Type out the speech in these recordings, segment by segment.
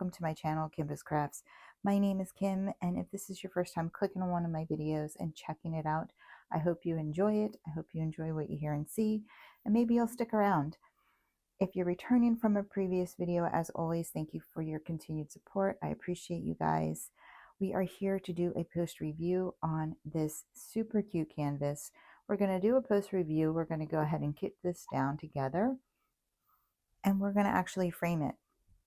welcome to my channel, Kimbaskrafts. My name is Kim, and if this is your first time clicking on one of my videos and checking it out, I hope you enjoy it. I hope you enjoy what you hear and see, and maybe you'll stick around. If you're returning from a previous video, as always, thank you for your continued support. I appreciate you guys. We are here to do a post review on this super cute canvas. We're going to do a post review. We're going to go ahead and get this down together, and we're going to actually frame it.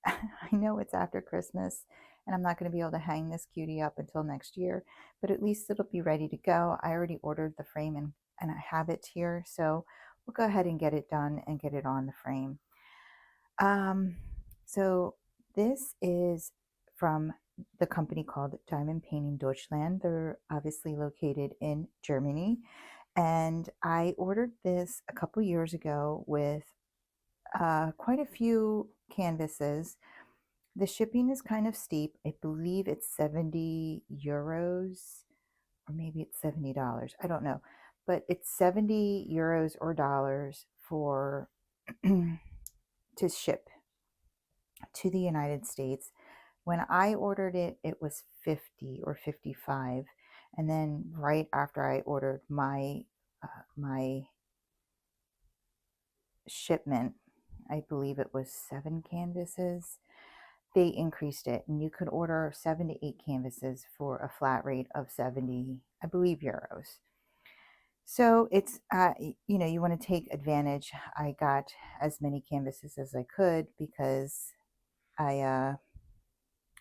I know it's after Christmas and I'm not going to be able to hang this cutie up until next year, but at least it'll be ready to go. I already ordered the frame and I have it here, so we'll go ahead and get it done and get it on the frame. So this is from the company called Diamond Painting Deutschland. They're obviously located in Germany, and I ordered this a couple years ago with quite a few canvases. The shipping is kind of steep. I believe it's 70 euros, or maybe it's $70. I don't know, but it's 70 euros or dollars for to ship to the United States. When I ordered it, it was 50 or 55, and then right after I ordered my my shipment, I believe it was 7 canvases, they increased it, and you could order 7 to 8 canvases for a flat rate of 70, I believe, euros. So it's, you know, you want to take advantage. I got as many canvases as I could because I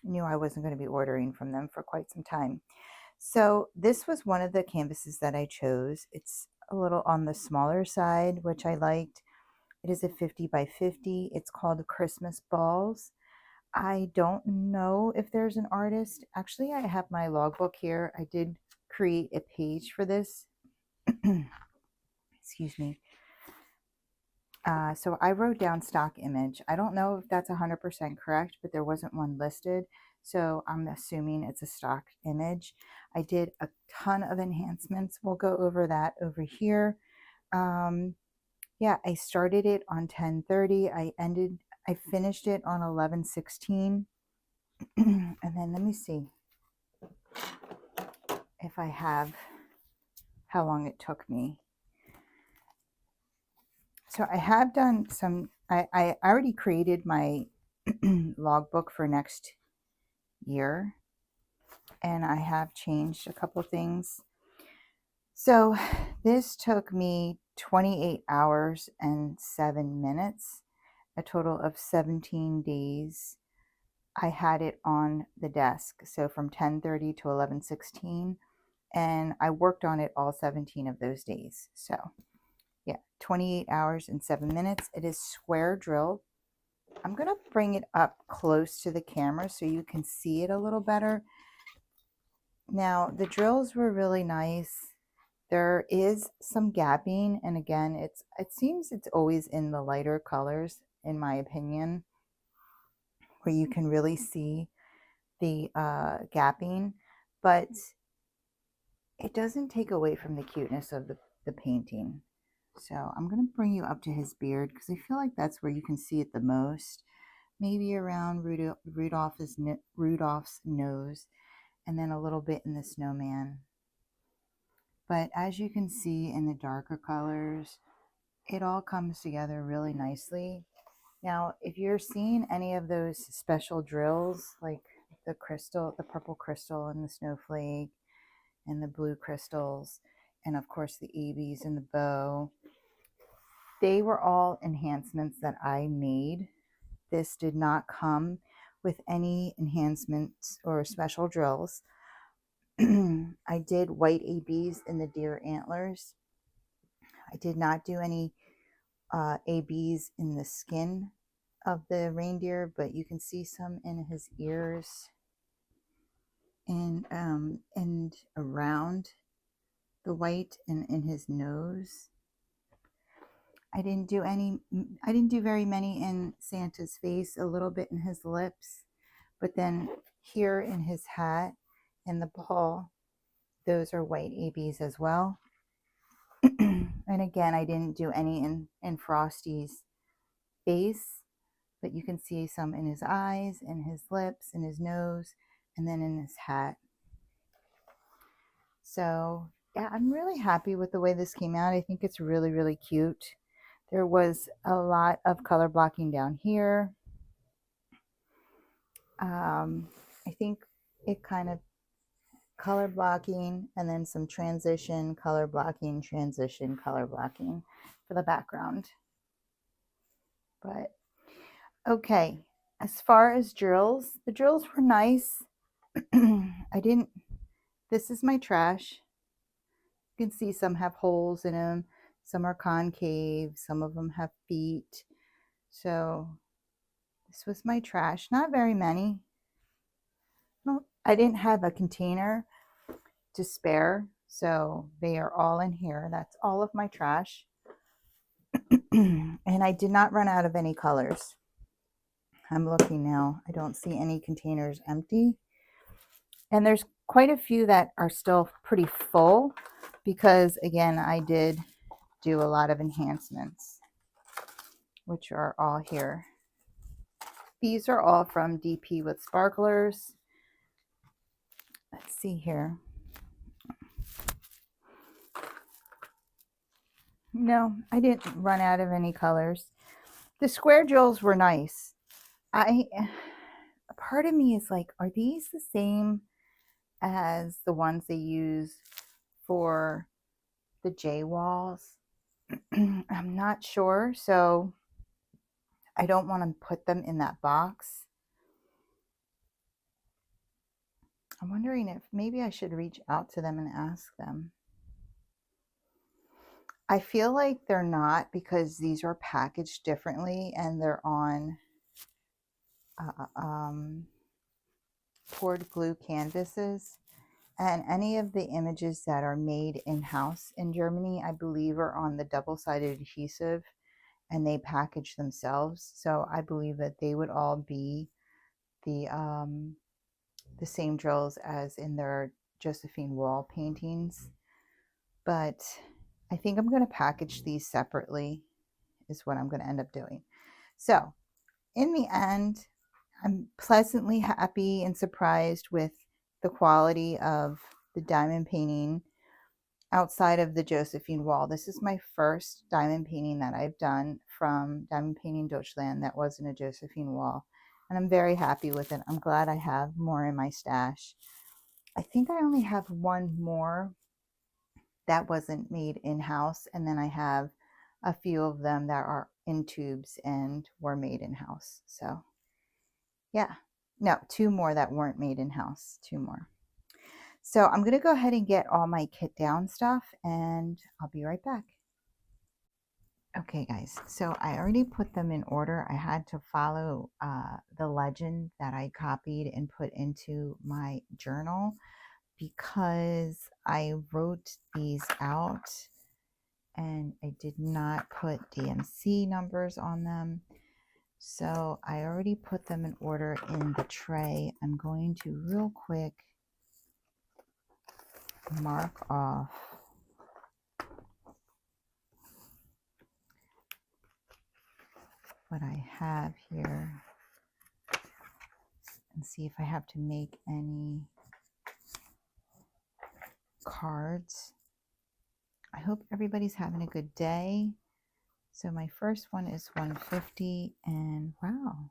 knew I wasn't going to be ordering from them for quite some time. So this was one of the canvases that I chose. It's a little on the smaller side, which I liked. It is a 50 by 50. It's called Christmas Balls. I don't know if there's an artist. Actually, I have my logbook here. I did create a page for this. Excuse me. So I wrote down stock image. I don't know if that's 100% correct, but there wasn't one listed, so I'm assuming it's a stock image. I did a ton of enhancements. We'll go over that over here. Yeah, I started it on 10:30. I finished it on 11:16. And then let me see if I have how long it took me. So I have done some, I already created my logbook for next year, and I have changed a couple things. So this took me 28 hours and 7 minutes, a total of 17 days. I had it on the desk, so from 10:30 to 11:16, and I worked on it all 17 of those days. So yeah, 28 hours and 7 minutes. It is square drill. I'm going to bring it up close to the camera so you can see it a little better. Now, the drills were really nice. There is some gapping, and again, it seems it's always in the lighter colors, in my opinion, where you can really see the gapping, but it doesn't take away from the cuteness of the painting. So I'm going to bring you up to his beard because I feel like that's where you can see it the most. Maybe around Rudolph's nose, and then a little bit in the snowman. But as you can see in the darker colors, it all comes together really nicely. Now, if you're seeing any of those special drills, like the crystal, the purple crystal and the snowflake and the blue crystals, and of course the ABs and the bow, they were all enhancements that I made. This did not come with any enhancements or special drills. I did white ABs in the deer antlers. I did not do any ABs in the skin of the reindeer, but you can see some in his ears and around the white and in his nose. I didn't do very many in Santa's face, a little bit in his lips, but then here in his hat and the ball, those are white ABs as well. And again, I didn't do any in Frosty's face. but you can see some in his eyes, in his lips, in his nose, and then in his hat. So yeah, I'm really happy with the way this came out. I think it's really, really cute. There was a lot of color blocking down here. I think it kind of color blocking and then some transition, color blocking, transition, color blocking for the background. But okay, as far as drills, the drills were nice. This is my trash. You can see some have holes in them, some are concave, some of them have feet. So this was my trash, not very many. No, I didn't have a container to spare, so they are all in here. That's all of my trash. And I did not run out of any colors. I'm looking now. I don't see any containers empty. And there's quite a few that are still pretty full because, again, I did do a lot of enhancements, which are all here. These are all from DpWithSparklers. Let's see here. No, I didn't run out of any colors. The square drills were nice. Part of me is like, are these the same as the ones they use for the J walls? I'm not sure, so I don't want to put them in that box. I'm wondering if maybe I should reach out to them and ask them. I feel like they're not, because these are packaged differently and they're on poured glue canvases. And any of the images that are made in-house in Germany, I believe, are on the double-sided adhesive and they package themselves. So I believe that they would all be the same drills as in their Josephine wall paintings. But I think I'm going to package these separately is what I'm going to end up doing. So in the end, I'm pleasantly happy and surprised with the quality of the diamond painting outside of the Josephine wall. This is my first diamond painting that I've done from Diamond Painting Deutschland that wasn't a Josephine wall. And I'm very happy with it. I'm glad I have more in my stash. I think I only have one more that wasn't made in-house, and then I have a few of them that are in tubes and were made in-house. So yeah, no, two more that weren't made in-house, two more. So I'm going to go ahead and get all my kit down stuff and I'll be right back. Okay guys, so I already put them in order. I had to follow the legend that I copied and put into my journal because I wrote these out and I did not put DMC numbers on them. So I already put them in order in the tray. I'm going to real quick mark off what I have here and see if I have to make any cards. I hope everybody's having a good day. So my first one is 150, and wow,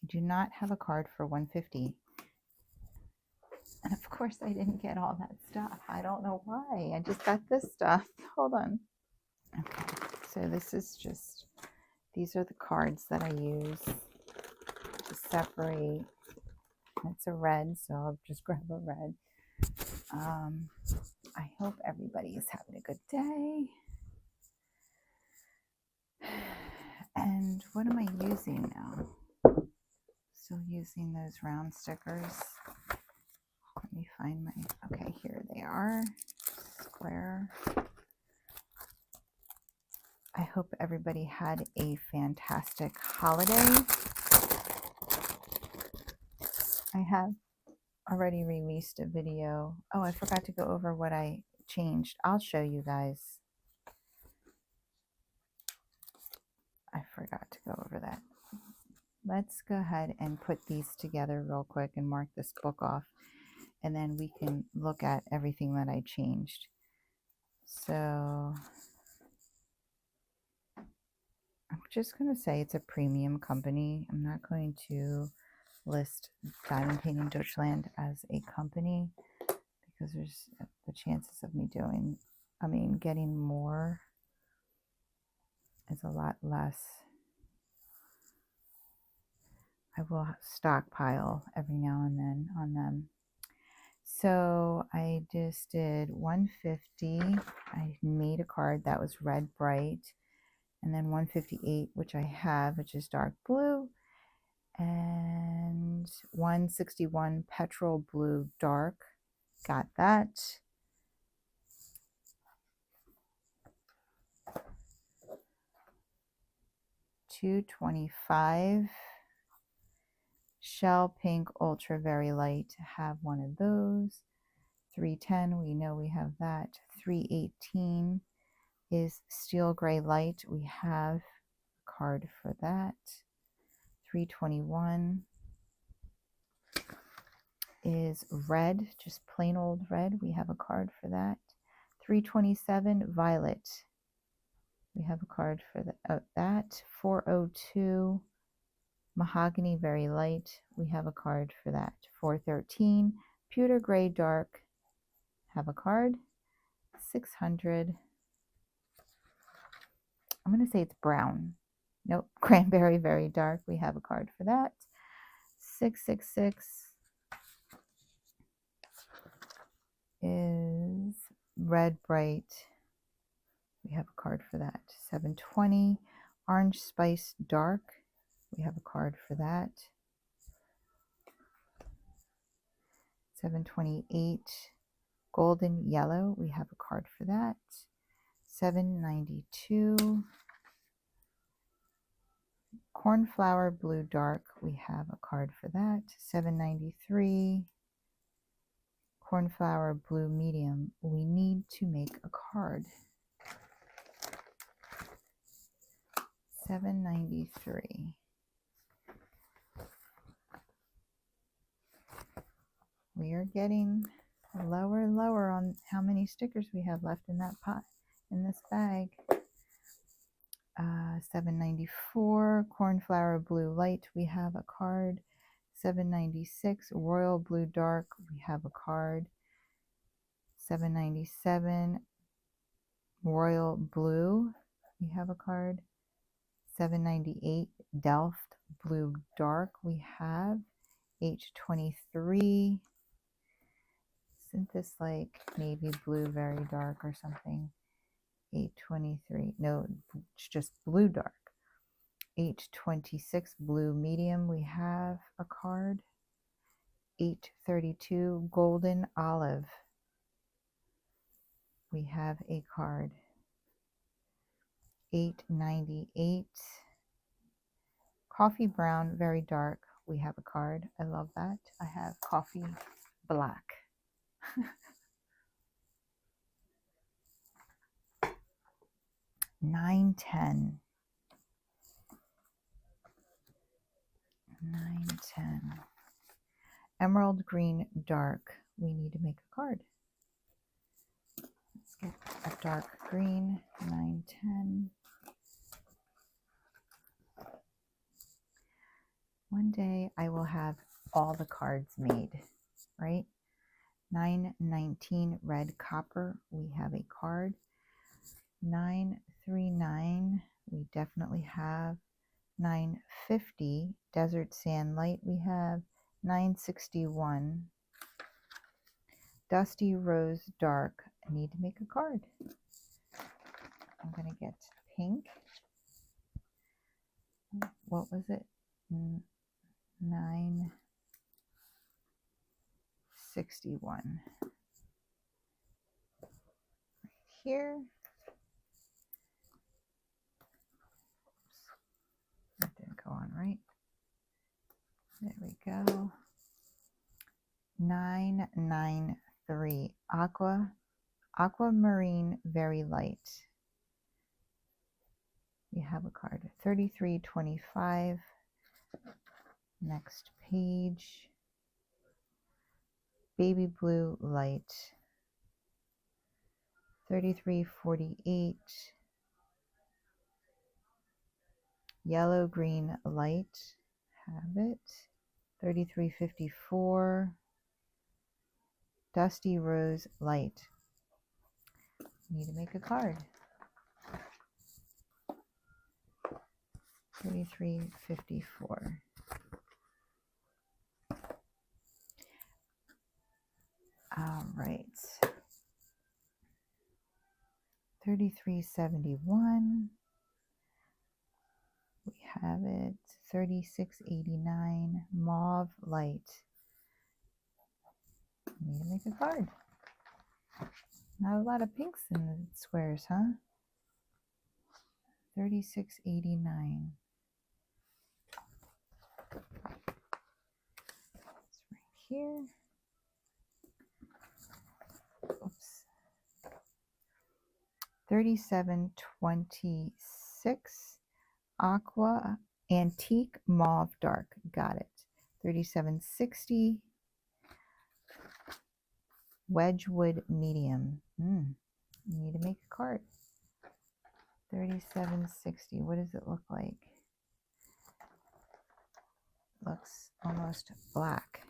I do not have a card for 150. And of course I didn't get all that stuff. I don't know why. I just got this stuff. Hold on. Okay, so this is just, these are the cards that I use to separate. It's a red, so I'll just grab a red. I hope everybody is having a good day. And what am I using now? Still using those round stickers. Let me find my, okay, here they are. Square. I hope everybody had a fantastic holiday. I have already released a video. Oh, I forgot to go over what I changed. I'll show you guys. I forgot to go over that. let's go ahead and put these together real quick and mark this book off, and then we can look at everything that I changed. So I'm just going to say it's a premium company. I'm not going to list Diamond Painting Deutschland as a company because there's the chances of me getting more is a lot less. I will stockpile every now and then on them. So I just did 150. I made a card that was red bright, and then 158, which I have, which is dark blue, and 161 petrol blue dark. Got that. $225 shell pink ultra very light, have one of those. 310, we know we have that. 318 is steel gray light, we have a card for that. 321 is red, just plain old red, we have a card for that. 327 violet, we have a card for that. 402 mahogany very light, we have a card for that. 413 pewter gray dark, have a card. 600, I'm going to say it's brown. Nope, cranberry very dark, we have a card for that. 666 is red bright, we have a card for that. 720 orange spice dark, we have a card for that. 728 golden yellow, we have a card for that. 792 cornflower blue dark, we have a card for that. 793 cornflower blue medium, we need to make a card. 793. We are getting lower and lower on how many stickers we have left in that pot, in this bag. 794 cornflower blue light, we have a card. 796 royal blue dark, we have a card. 797 royal blue, we have a card. 798 delft blue dark, we have. H23 isn't this like navy blue very dark or something? 823, no, it's just blue dark. 826 blue medium, we have a card. 832 golden olive, we have a card. 898 coffee brown very dark, we have a card. I love that. I have coffee black. 910. 910 emerald green dark, we need to make a card. Let's get a dark green. 910. One day I will have all the cards made, right? 919 red copper, we have a card. 939, we definitely have. 950 desert sand light, we have. 961 dusty rose dark, I need to make a card. I'm going to get pink. What was it? 961 right here. That didn't go on right. There we go. 993 aquamarine very light, we have a card. 3325 Next page. Baby blue light. 3348. Yellow green light. Have it. 3354. Dusty rose light. Need to make a card. 3354. All right. 3371. We have it. 3689. Mauve light. Need to make a card. Not a lot of pinks in the squares, huh? 3689. It's right here. Oops. 3726. Aqua Antique Mauve Dark. Got it. 3760. Wedgwood Medium. You need to make a card. 3760. What does it look like? Looks almost black.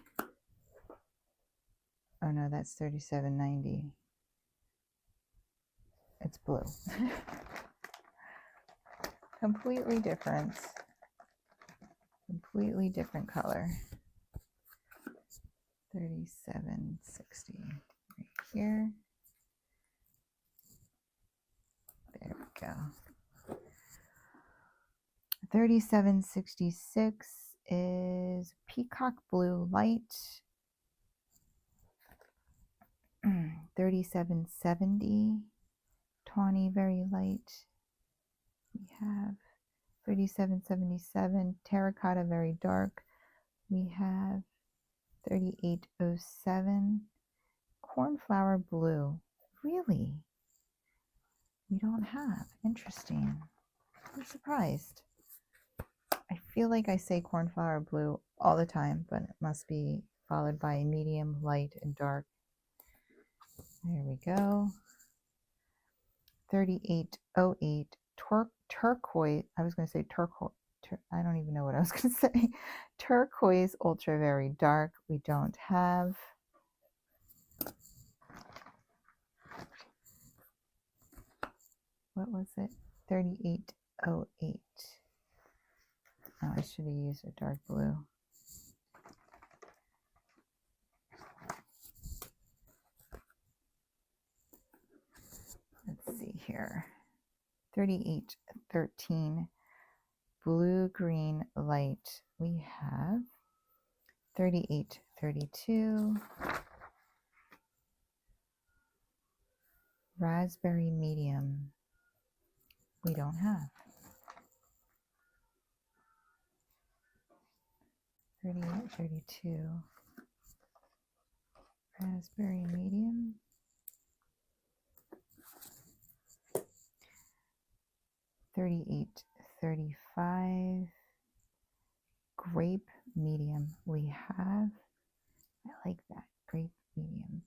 Oh no, that's 3790. It's blue. Completely different. Completely different color. 3760. Right here. There we go. 3766 is Peacock Blue Light. 3770, Tawny Very Light. We have 3777, Terracotta Very Dark. We have 3807, Cornflower Blue. Really? We don't have. Interesting. I'm surprised. I feel like I say cornflower blue all the time, but it must be followed by medium, light, and dark. There we go. 3808 turquoise. I was going to say turquoise. I don't even know what I was going to say. Turquoise ultra very dark. We don't have. What was it? 3808. Oh, I should have used a dark blue. Let's see here. 3813. Blue green light. We have 3832. Raspberry medium. We don't have. 3832. Raspberry medium. 3835. Grape medium. We have. I like that. Grape medium.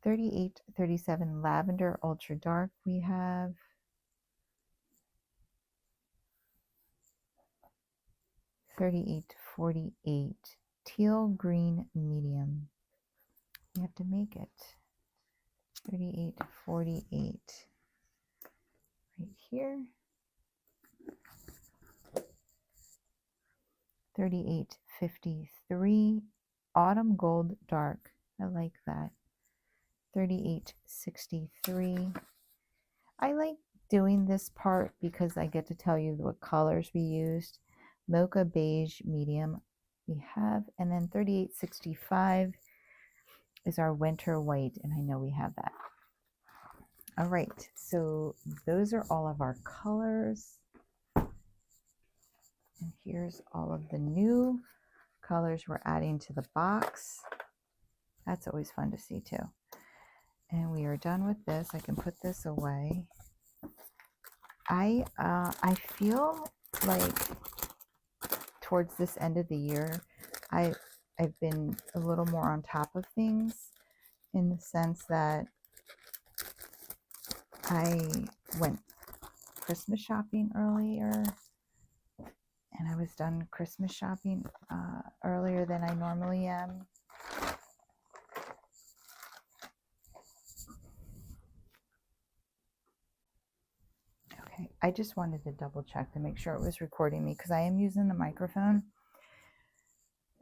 3837. Lavender ultra dark. We have. 3848. Teal green medium. We have to make it. 3848. Right here. 3853. Autumn gold dark. I like that. 3863. I like doing this part because I get to tell you what colors we used. Mocha beige medium we have, and then 3865 is our winter white, and I know we have that. All right, so those are all of our colors, and here's all of the new colors we're adding to the box. That's always fun to see too. And we are done with this. I can put this away. I feel like towards this end of the year, I've been a little more on top of things, in the sense that I went Christmas shopping earlier, and I was done Christmas shopping earlier than I normally am. Okay, I just wanted to double check to make sure it was recording me, because I am using the microphone.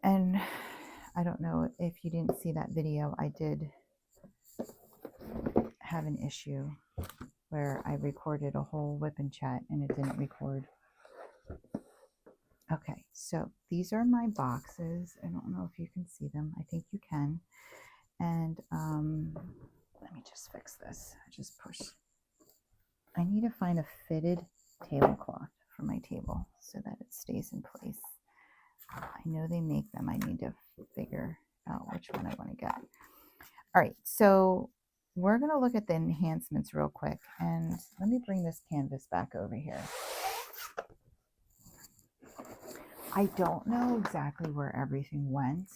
And I don't know if you didn't see that video, I did have an issue where I recorded a whole whip and chat and it didn't record. Okay, so these are my boxes. I don't know if you can see them. I think you can. And let me just fix this. I just pushed. I need to find a fitted tablecloth for my table so that it stays in place. I know they make them. I need to figure out which one I want to get. All right, so we're going to look at the enhancements real quick. And let me bring this canvas back over here. I don't know exactly where everything went.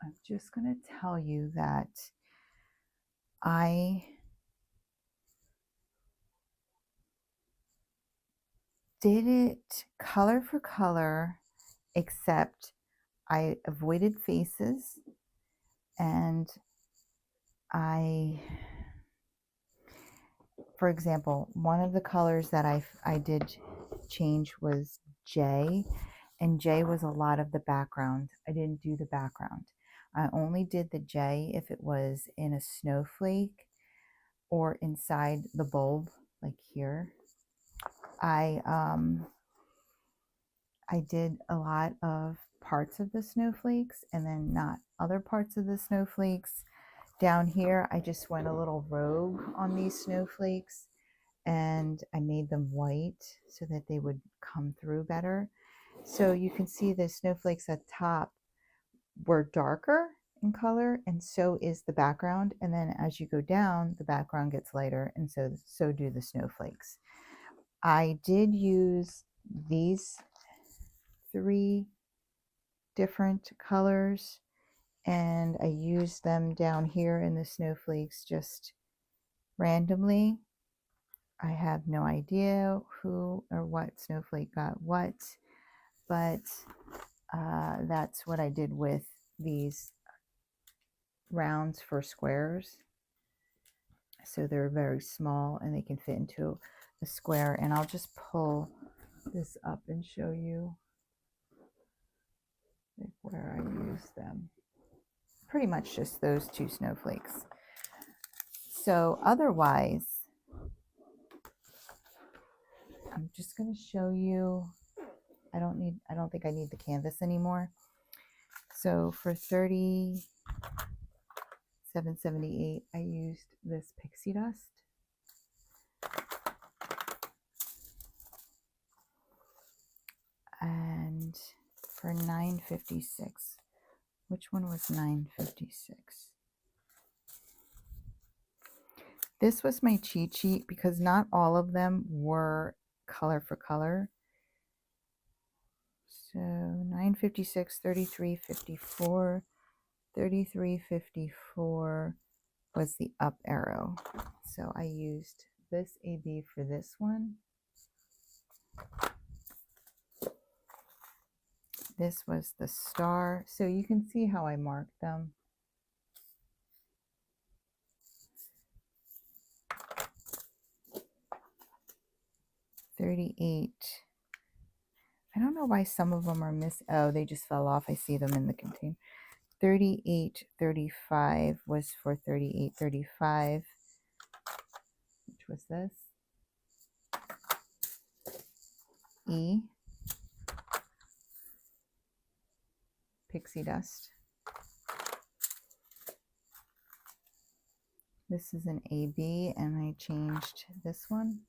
I'm just going to tell you that I did it color for color, except I avoided faces, and for example, one of the colors that I did change was J, and J was a lot of the background. I didn't do the background. I only did the J if it was in a snowflake or inside the bulb, like here. I did a lot of parts of the snowflakes and then not other parts of the snowflakes. Down here, I just went a little rogue on these snowflakes, and I made them white so that they would come through better. So you can see the snowflakes at top were darker in color, and so is the background. And then as you go down, the background gets lighter, and so do the snowflakes. I did use these 3 different colors, and I used them down here in the snowflakes just randomly. I have no idea who or what snowflake got what, but that's what I did with these rounds for squares. So they're very small and they can fit into a square. And I'll just pull this up and show you like where I use them. Pretty much just those 2 snowflakes. So otherwise, I'm just going to show you. I don't think I need the canvas anymore. So for 37.78, I used this pixie dust. And for 9.56, which one was 9.56? This was my cheat sheet because not all of them were color for color. So 9.56, 33.54, 33.54 was the up arrow. So I used this AB for this one. This was the star. So you can see how I marked them. $38. I don't know why some of them are oh, they just fell off. I see them in the container. $38.35 was for $38.35, which was this. E. Pixie dust. This is an AB, and I changed this one.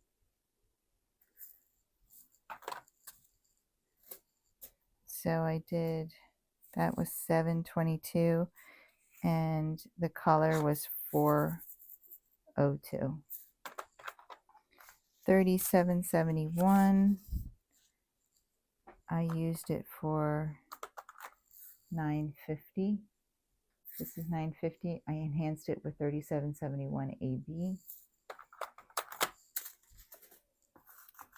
So I did, that was 722, and the color was 402. 37.71. I used it for $9.50. This is $9.50. I enhanced it with 3771 AB.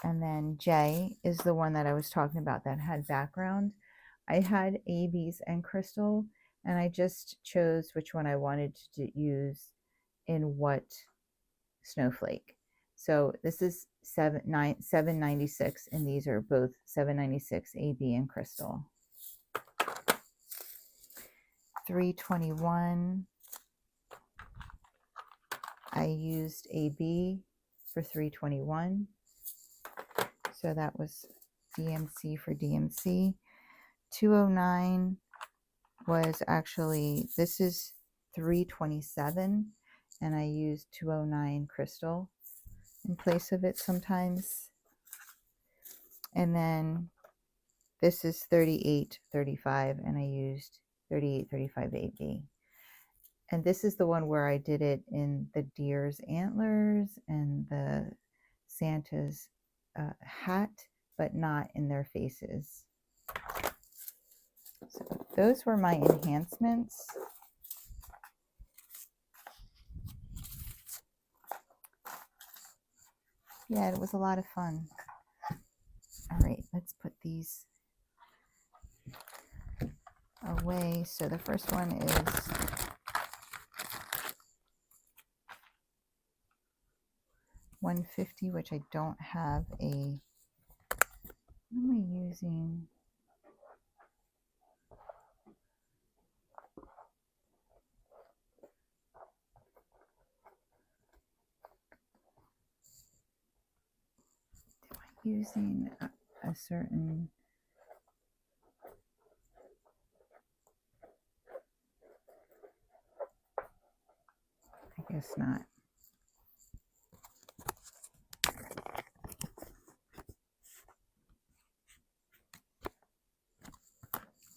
And then J is the one that I was talking about that had background. I had ABs and crystal, and I just chose which one I wanted to use in what snowflake. So this is $7.96, and these are both $7.96 AB and crystal. $3.21. I used AB for $3.21. So that was DMC for DMC. $2.09 was actually, this is $3.27, and I used $2.09 crystal in place of it sometimes. And then this is $38.35, and I used $38.35 AB. And this is the one where I did it in the deer's antlers and the Santa's hat, but not in their faces. So those were my enhancements. Yeah, it was a lot of fun. All right, let's put these away. So the first one is $150, which I don't have a, what am I using? Am I using a certain, I guess not.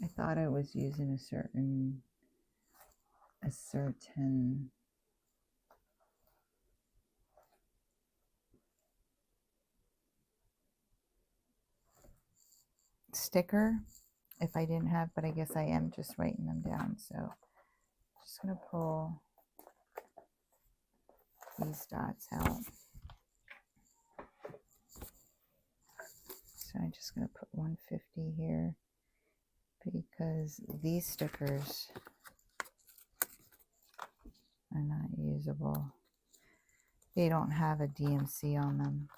I thought I was using a certain sticker if I didn't have, but I guess I am just writing them down. So just going to pull these dots out. So I'm just going to put 150 here because these stickers are not usable. They don't have a DMC on them.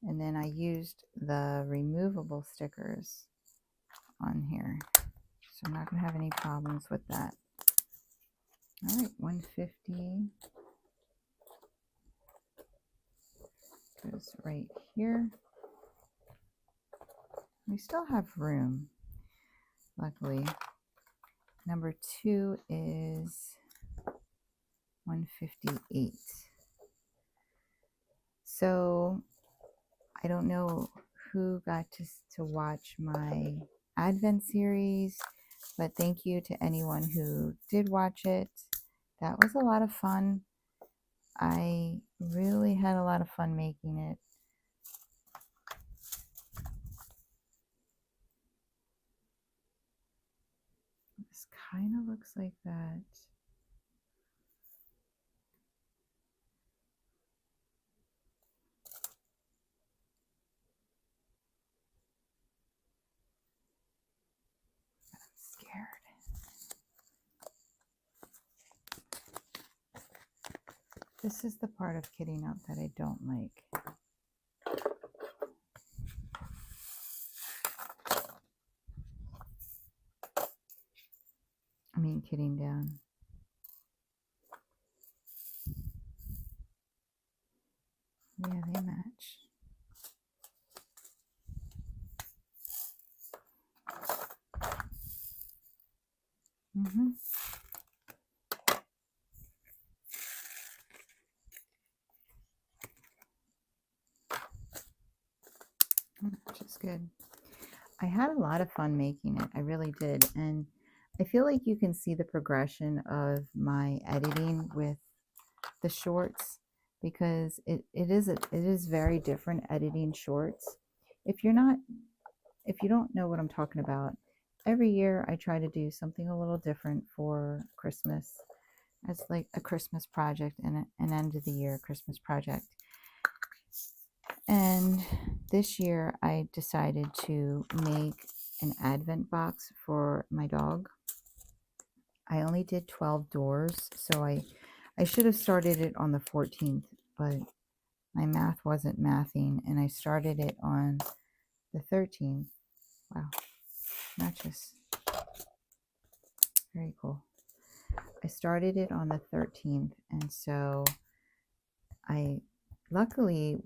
And then I used the removable stickers on here, so I'm not going to have any problems with that. All right, 150 goes right here. We still have room, luckily. Number 2 is 158. So I don't know who got to watch my Advent series, but thank you to anyone who did watch it. That was a lot of fun. I really had a lot of fun making it. This kind of looks like that. This is the part of kitting out that I don't like. I mean, kitting down. Yeah, they match. Which is good. I had a lot of fun making it. I really did. And I feel like you can see the progression of my editing with the shorts, because it is very different editing shorts. If you don't know what I'm talking about, every year I try to do something a little different for Christmas, as like a Christmas project and an end of the year Christmas project. And this year I decided to make an advent box for my dog. I only did 12 doors, so I should have started it on the 14th, but my math wasn't mathing, and I started it on the 13th. Wow, matches. Very cool. I started it on the 13th, and so I, luckily,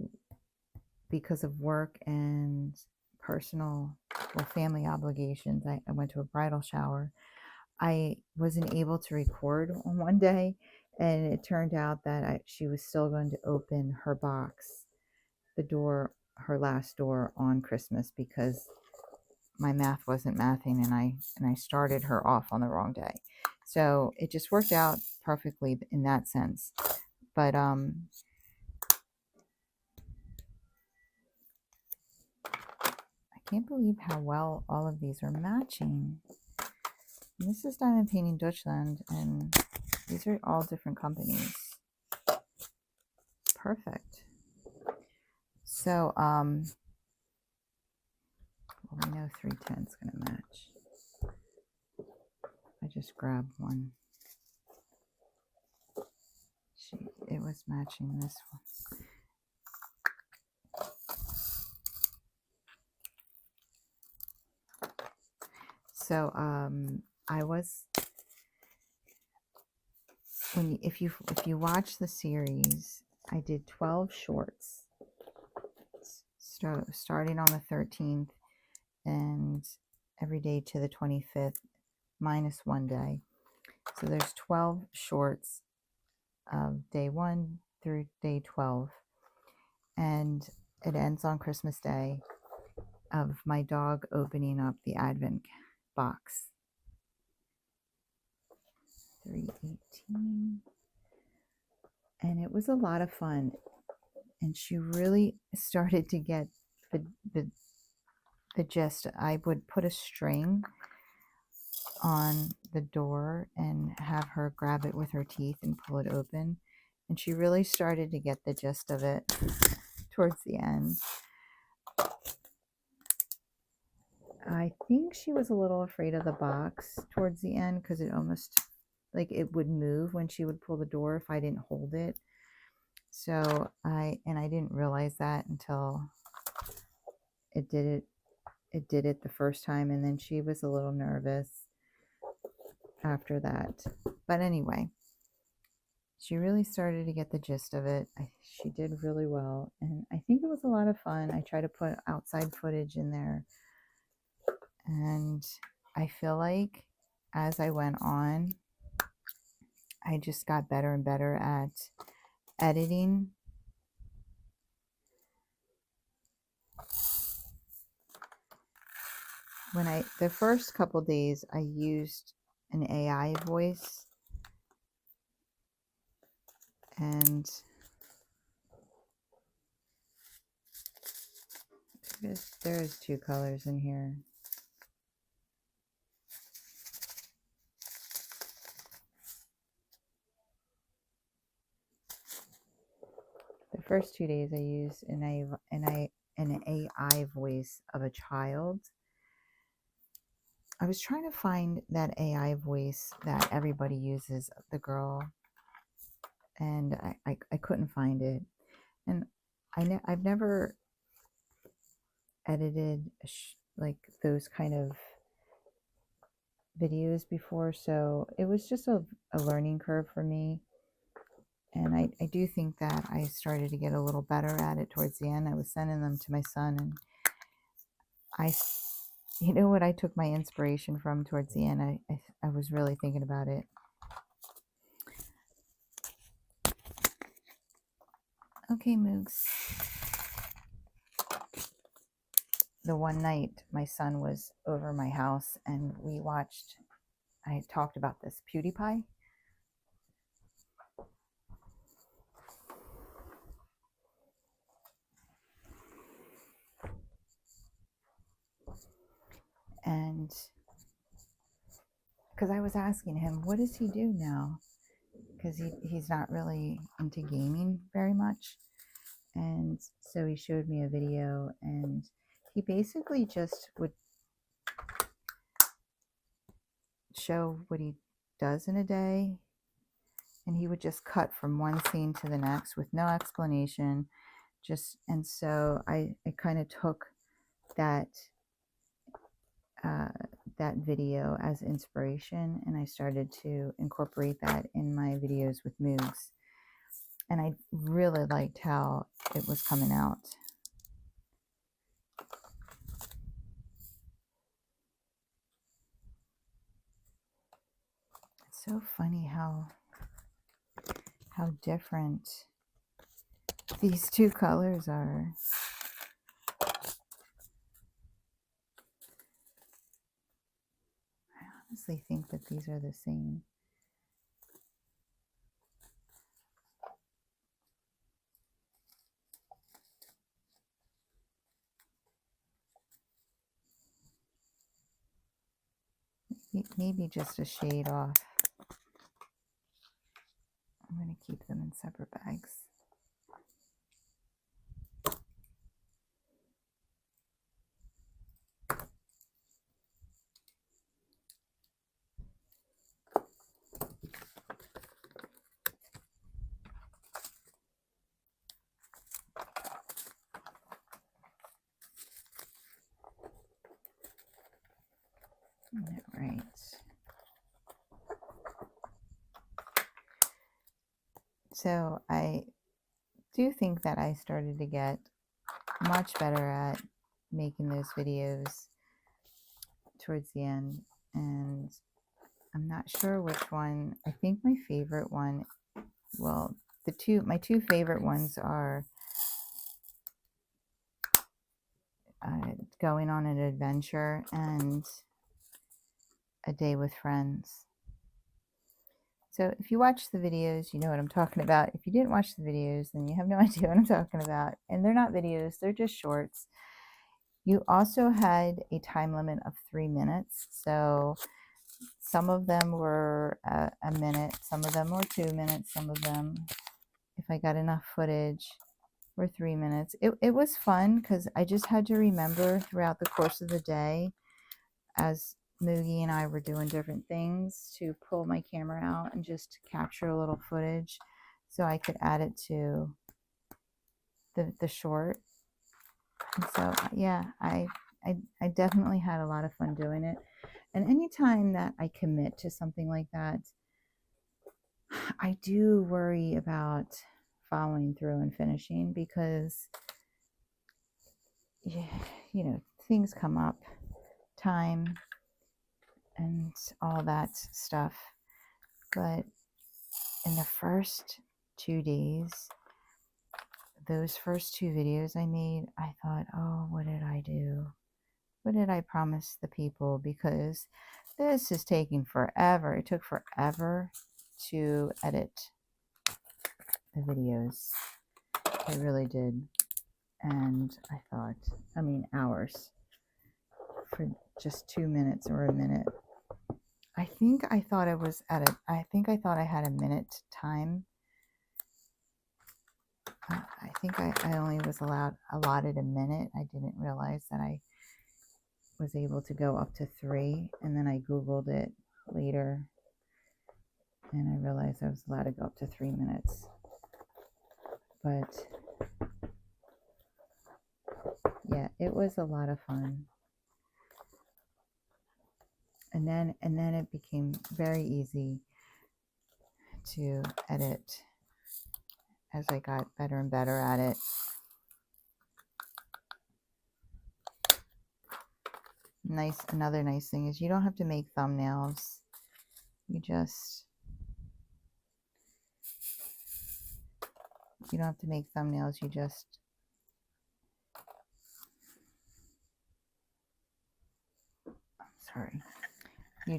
because of work and personal or family obligations, I went to a bridal shower. I wasn't able to record on one day, and it turned out that she was still going to open her box, the door, her last door on Christmas, because my math wasn't mathing, and I started her off on the wrong day. So it just worked out perfectly in that sense. But I can't believe how well all of these are matching. And this is Diamond Painting Deutschland, and these are all different companies. Perfect. So, well, we know 310 is going to match. I just grabbed one. It was matching this one. So, I was, if you watch the series, I did 12 shorts, starting on the 13th and every day to the 25th, minus one day. So there's 12 shorts of day 1 through day 12, and it ends on Christmas Day of my dog opening up the advent box. 318, and it was a lot of fun, and she really started to get the gist. I would put a string on the door and have her grab it with her teeth and pull it open, and she really started to get the gist of it towards the end. I think she was a little afraid of the box towards the end, because it almost, like, it would move when she would pull the door if I didn't hold it. So I didn't realize that until it did it the first time, and then she was a little nervous after that. But anyway, she really started to get the gist of it. She did really well, and I think it was a lot of fun. I tried to put outside footage in there, and I feel like as I went on, I just got better and better at editing. The first couple days, I used an AI voice, and there's two colors in here. The first 2 days I used an AI voice of a child. I was trying to find that AI voice that everybody uses, the girl, and I couldn't find it. And I've never edited like those kind of videos before, so it was just a learning curve for me. And I do think that I started to get a little better at it towards the end. I was sending them to my son, and You know what I took my inspiration from towards the end? I was really thinking about it. Okay, Moogs. The one night my son was over my house and we watched, I talked about this, PewDiePie. And because I was asking him, what does he do now? Because he's not really into gaming very much. And so he showed me a video, and he basically just would show what he does in a day, and he would just cut from one scene to the next with no explanation. And so I kind of took that that video as inspiration, and I started to incorporate that in my videos with Moogs. And I really liked how it was coming out. It's so funny how different these two colors are. I honestly think that these are the same. Maybe just a shade off. I'm going to keep them in separate bags. All right. So I do think that I started to get much better at making those videos towards the end, and I'm not sure which one. I think my favorite one, well, my two favorite ones are going on an adventure and a day with friends. So if you watch the videos, you know what I'm talking about. If you didn't watch the videos, then you have no idea what I'm talking about. And they're not videos, they're just shorts. You also had a time limit of 3 minutes. So some of them were a minute, some of them were 2 minutes, some of them, if I got enough footage, were 3 minutes. It was fun because I just had to remember throughout the course of the day, as Moogie and I were doing different things, to pull my camera out and just capture a little footage so I could add it to the short. And so yeah, I definitely had a lot of fun doing it. And anytime that I commit to something like that, I do worry about following through and finishing, because yeah, you know, things come up, time and all that stuff. But in the first 2 days, those first 2 videos I made, I thought, oh, what did I do? What did I promise the people? Because this is taking forever. It took forever to edit the videos. It really did. And I thought, I mean, hours for just 2 minutes or a minute. I think I thought I was at a, I think I thought I had a minute time. I think I only was allotted a minute. I didn't realize that I was able to go up to 3, and then I Googled it later and I realized I was allowed to go up to 3 minutes. But yeah, it was a lot of fun. And then it became very easy to edit as I got better and better at it. Another nice thing is you don't have to make thumbnails. You don't have to make thumbnails. You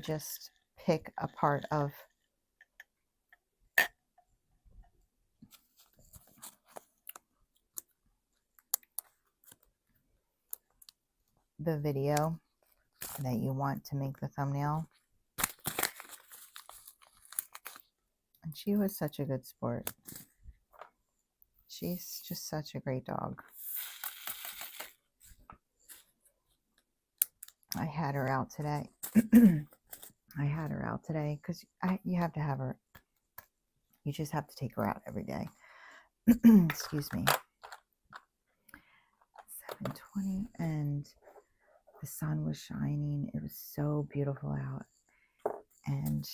just pick a part of the video that you want to make the thumbnail. And she was such a good sport. She's just such a great dog. I had her out today. I had her out today because you have to have her. You just have to take her out every day. Excuse me. 7:20 and the sun was shining. It was so beautiful out. And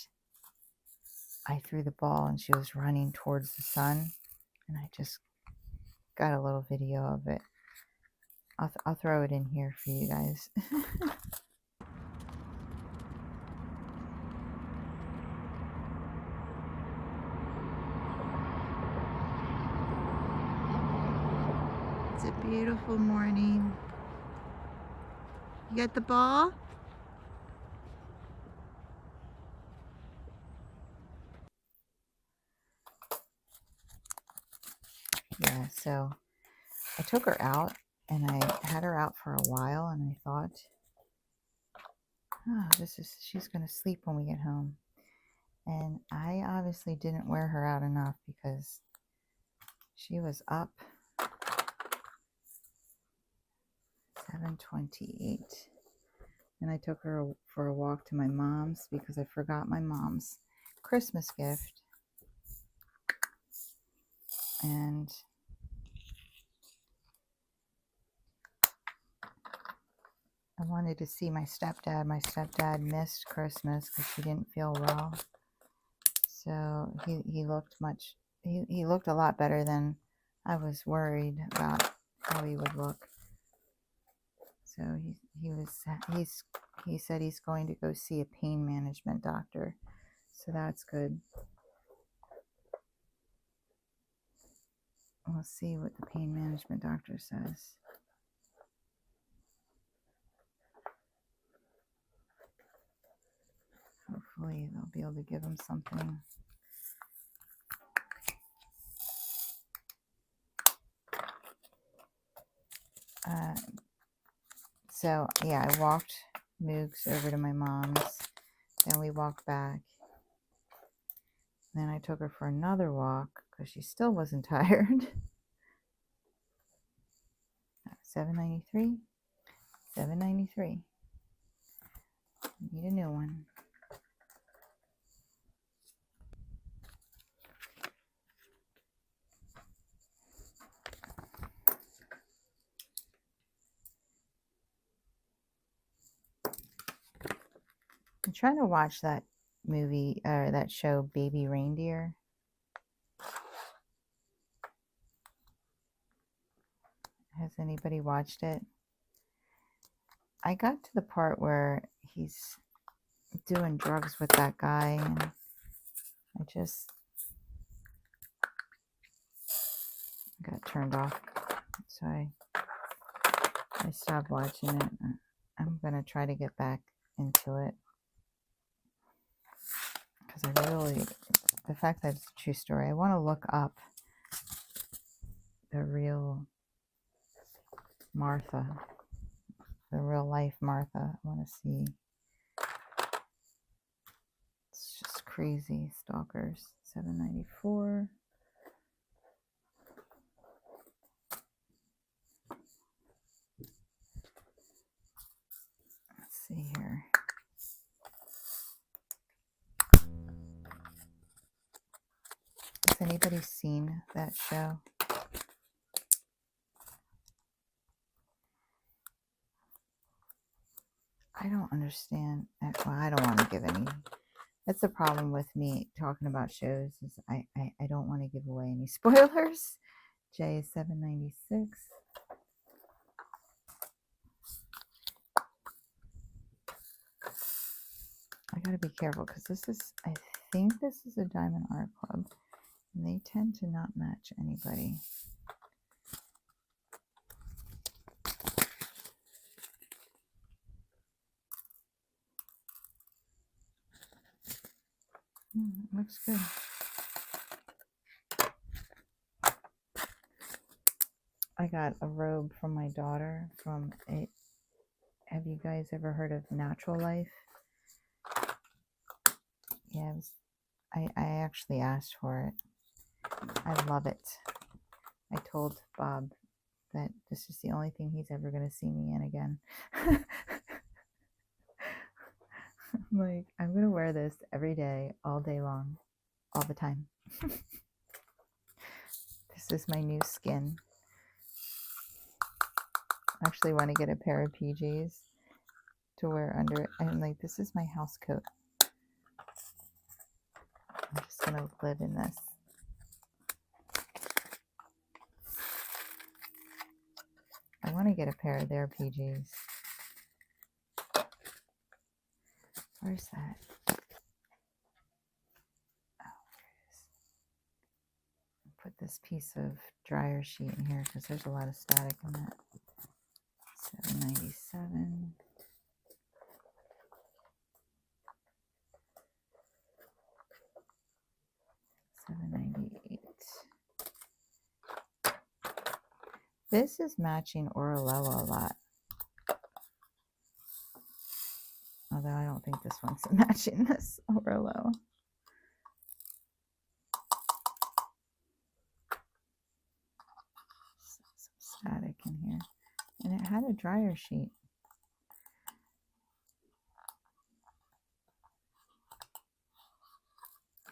I threw the ball and she was running towards the sun. And I just got a little video of it. I'll throw it in here for you guys. It's a beautiful morning. You got the ball? Yeah, so I took her out and I had her out for a while and I thought, oh, she's going to sleep when we get home. And I obviously didn't wear her out enough because she was up. 7:28. And I took her for a walk to my mom's because I forgot my mom's Christmas gift. And I wanted to see my stepdad. My stepdad missed Christmas because he didn't feel well. So he looked he looked a lot better than I was worried about how he would look. So he said he's going to go see a pain management doctor. So that's good. We'll see what the pain management doctor says. Hopefully they'll be able to give him something. So yeah, I walked Moogs over to my mom's. Then we walked back. Then I took her for another walk because she still wasn't tired. 793. 793. Need a new one. I'm trying to watch that movie or that show, Baby Reindeer. Has anybody watched it? I got to the part where he's doing drugs with that guy, and I just got turned off. So I stopped watching it. I'm going to try to get back into it. Because the fact that it's a true story, I want to look up the real Martha, the real life Martha. I want to see. It's just crazy. Stalkers. 794. Let's see here. Has anybody seen that show? I don't understand. Well, I don't want to give any. That's the problem with me talking about shows is I don't want to give away any spoilers. J is 796. I gotta be careful because this is, I think this is a Diamond Art Club, and they tend to not match anybody. Looks good. I got a robe from my daughter from a, have you guys ever heard of Natural Life? Yeah, I actually asked for it. I love it. I told Bob that this is the only thing he's ever going to see me in again. I'm like, I'm going to wear this every day, all day long, all the time. This is my new skin. I actually want to get a pair of PJs to wear under it. I'm like, this is my house coat. I'm just going to live in this. I want to get a pair of their PJs. Where's that? Oh, there it is. Put this piece of dryer sheet in here because there's a lot of static in that. 797. $7.98. This is matching Orello a lot. Although I don't think this one's matching this Orello. Some static in here. And it had a dryer sheet.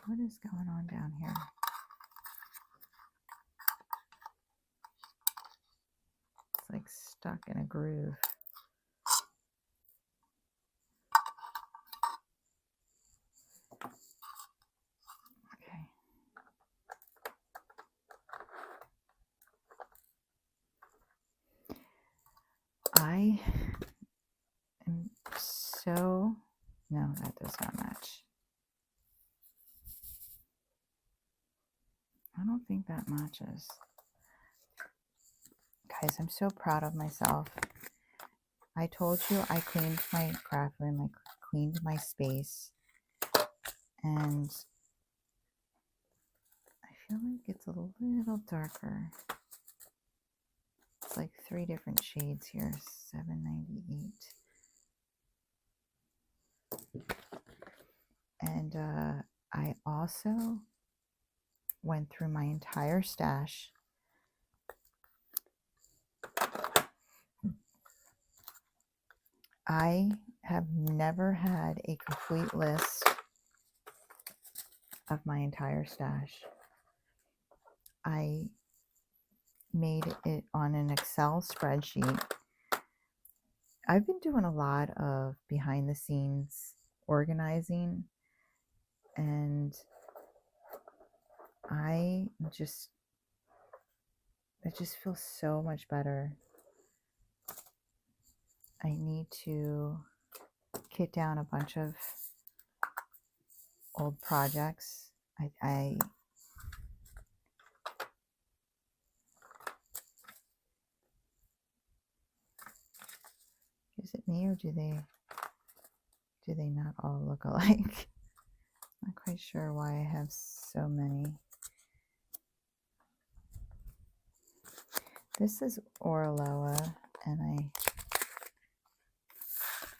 What is going on down here? It's like stuck in a groove. Okay. I am so, no, that does not match. I don't think that matches. Guys, I'm so proud of myself. I told you I cleaned my craft room, I cleaned my space, and I feel like it's a little darker. It's like 3 different shades here, $7.98. And I also went through my entire stash. I have never had a complete list of my entire stash. I made it on an Excel spreadsheet. I've been doing a lot of behind the scenes organizing, and it just feels so much better. I need to kit down a bunch of old projects. Is it me, or do they not all look alike? Not quite sure why I have so many. This is Orello, and I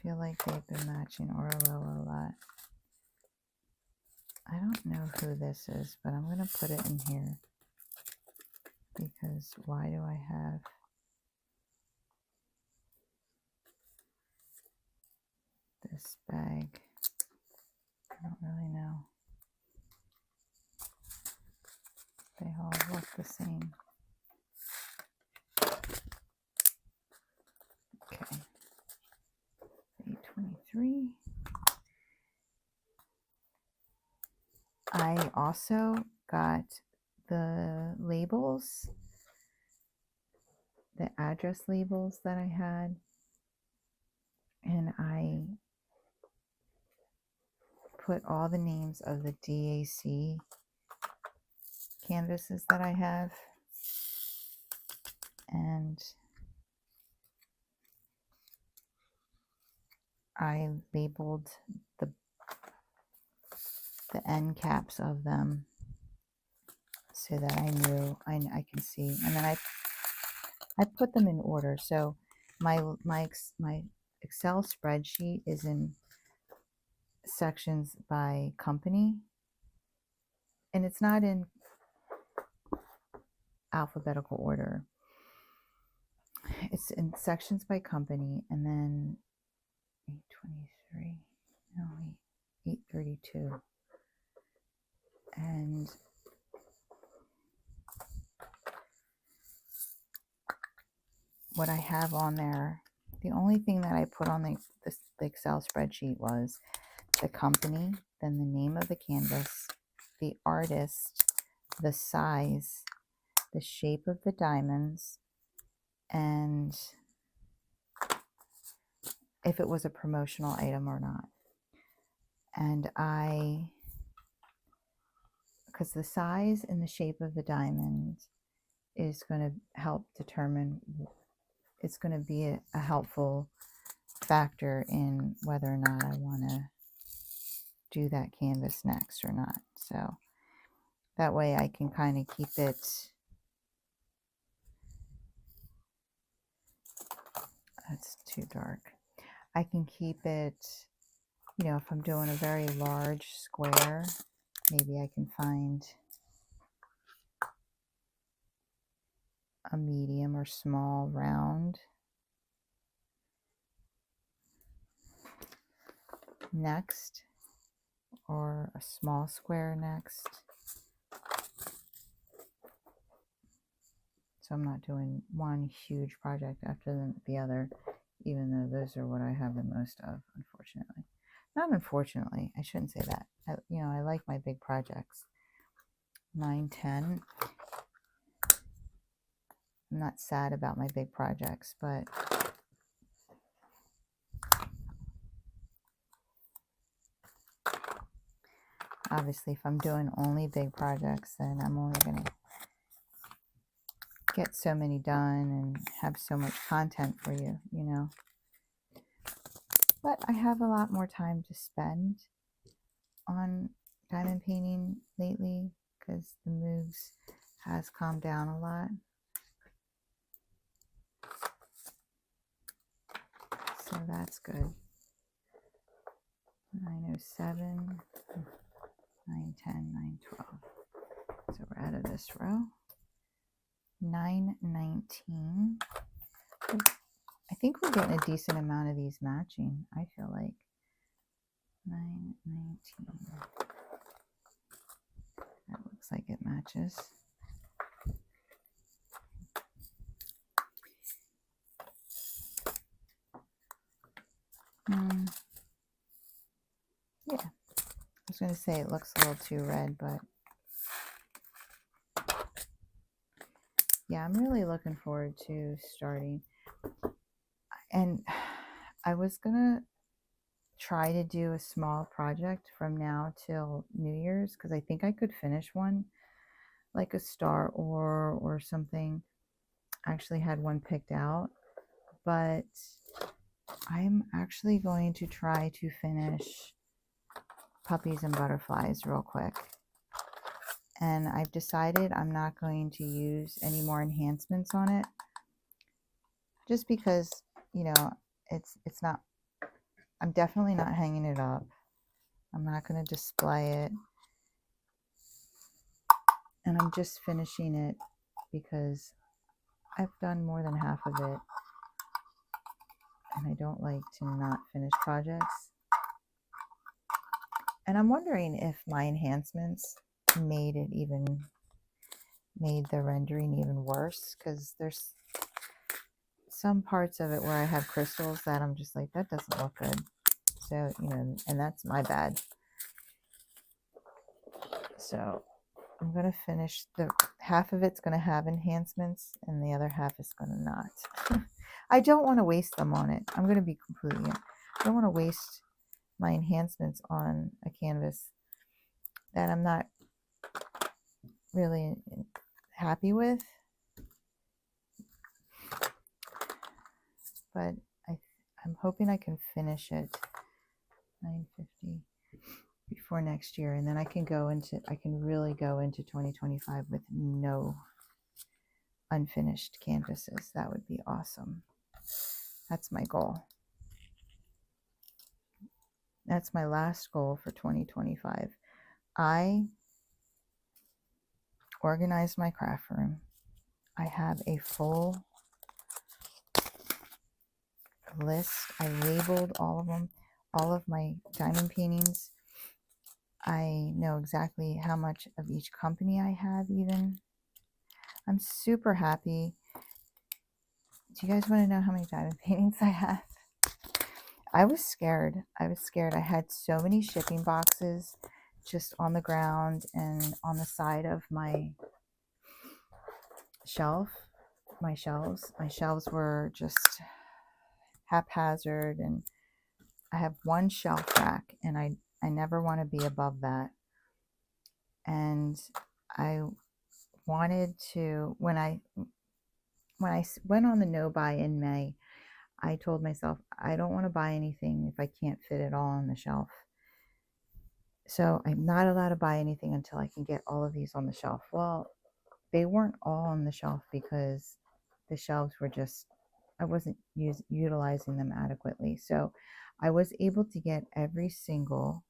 feel like they've been matching Orello a lot. I don't know who this is, but I'm going to put it in here because why do I have this bag? I don't really know. They all look the same. Okay. 823. I also got the labels, the address labels that I had, and I put all the names of the DAC canvases that I have, and I labeled the end caps of them so that I knew I can see, and then I put them in order. So my Excel spreadsheet is in sections by company, and it's not in alphabetical order. It's in sections by company, and then 823, no, 832, and what I have on there, the only thing that I put on the Excel spreadsheet was the company, then the name of the canvas, the artist, the size, the shape of the diamonds, and if it was a promotional item or not. And because the size and the shape of the diamond is going to help determine, it's going to be a helpful factor in whether or not I want to do that canvas next or not. So that way I can kind of keep it, that's too dark. I can keep it, you know, if I'm doing a very large square, maybe I can find a medium or small round next, or a small square next. So I'm not doing one huge project after the other, even though those are what I have the most of, unfortunately. Not unfortunately, I shouldn't say that. You know, I like my big projects. 9, 10. I'm not sad about my big projects, but obviously if I'm doing only big projects, then I'm only going to get so many done and have so much content for you, you know. But I have a lot more time to spend on diamond painting lately because the moves has calmed down a lot. So that's good. 907, 910, 912. So we're out of this row. 919. I think we're getting a decent amount of these matching, I feel like. 919. That looks like it matches. Yeah, I was going to say it looks a little too red, but yeah, I'm really looking forward to starting. And I was going to try to do a small project from now till New Year's, because I think I could finish one, like a star or something. I actually had one picked out, but I'm actually going to try to finish Puppies and Butterflies real quick. And I've decided I'm not going to use any more enhancements on it, just because, you know, it's not, I'm definitely not hanging it up. I'm not going to display it. And I'm just finishing it because I've done more than half of it. And I don't like to not finish projects. And I'm wondering if my enhancements made the rendering even worse, because there's some parts of it where I have crystals that I'm just like, that doesn't look good. So, you know, and that's my bad. So I'm going to finish the half of it's going to have enhancements and the other half is going to not. I don't want to waste them on it. I'm going to be completely, I don't want to waste my enhancements on a canvas that I'm not really happy with, but I'm hoping I can finish it 950 before next year, and then I can really go into 2025 with no unfinished canvases. That would be awesome. That's my goal. That's my last goal for 2025. I organized my craft room. I have a full list. I labeled all of them, all of my diamond paintings. I know exactly how much of each company I have even. I'm super happy. Do you guys want to know how many diamond paintings I have? I was scared. I had so many shipping boxes just on the ground and on the side of my shelf. My shelves were just haphazard, and I have one shelf rack, and I never want to be above that. And I wanted to, when I went on the no buy in May, I told myself I don't want to buy anything if I can't fit it all on the shelf. So I'm not allowed to buy anything until I can get all of these on the shelf. Well, they weren't all on the shelf because the shelves were just, I wasn't utilizing them adequately. So I was able to get every single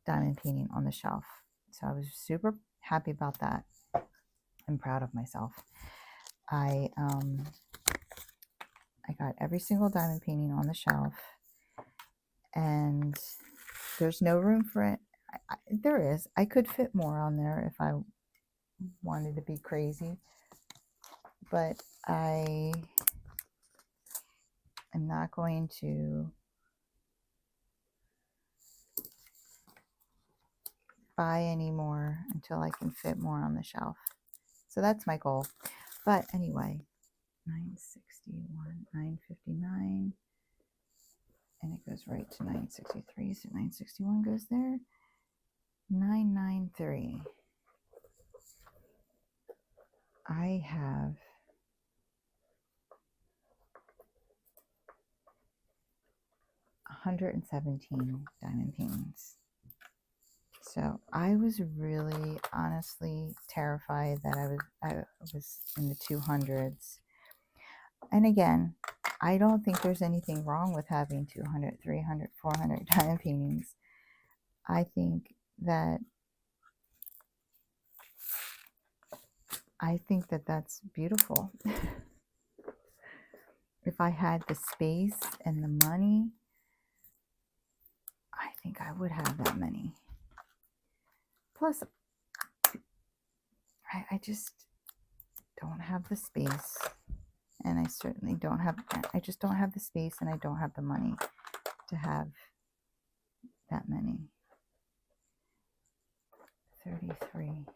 diamond painting on the shelf. So I was super happy about that. I'm proud of myself. I got every single diamond painting on the shelf, and there's no room for it. There is. I could fit more on there if I wanted to be crazy, but I am not going to buy any more until I can fit more on the shelf. So that's my goal. But anyway, 961, 959, and it goes right to 963. So 961 goes there. 993. I have 117 diamond paintings. So I was really honestly terrified that I was in the 200s. And again, I don't think there's anything wrong with having 200, 300, 400 diamond paintings. I think that that's beautiful. If I had the space and the money, I think I would have that many. Plus, I just don't have the space, and I certainly don't have, I just don't have the space, and I don't have the money to have that many. 33.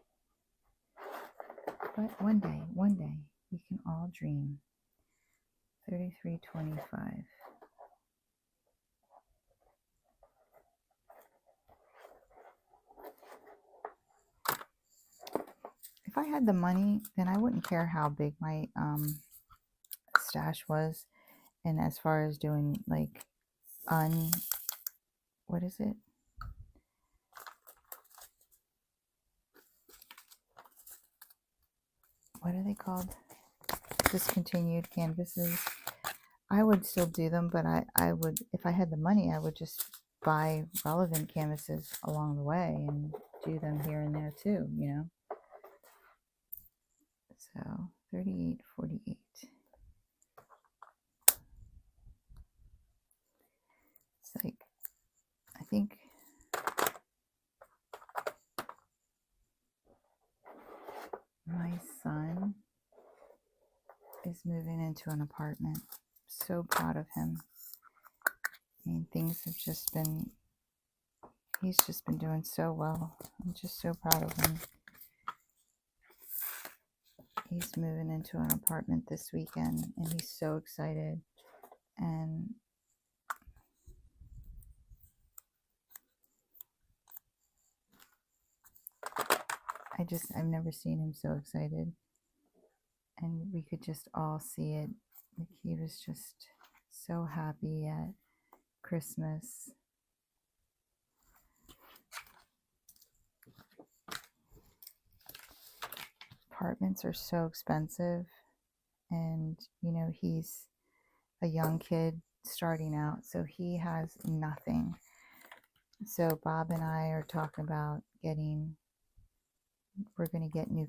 But one day we can all dream. 3325. If I had the money, then I wouldn't care how big my stash was. And as far as doing like what is it? What are they called? Discontinued canvases. I would still do them, but I would, if I had the money, I would just buy relevant canvases along the way and do them here and there too, you know. So 3848. It's like, I think my son is moving into an apartment. So proud of him. I mean, things have just been, he's just been doing so well. I'm just so proud of him. He's moving into an apartment this weekend, and he's so excited. And I've never seen him so excited. And we could just all see it. Like, he was just so happy at Christmas. Apartments are so expensive, and you know, he's a young kid starting out, so he has nothing. So Bob and I are talking about we're going to get new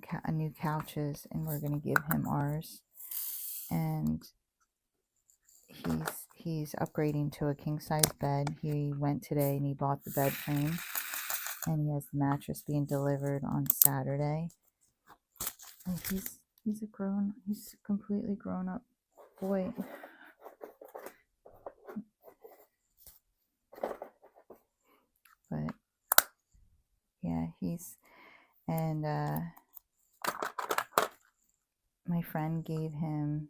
couches, and we're going to give him ours. And he's upgrading to a king size bed. He went today and he bought the bed frame, and he has the mattress being delivered on Saturday. And he's a completely grown up boy. But yeah, and my friend gave him,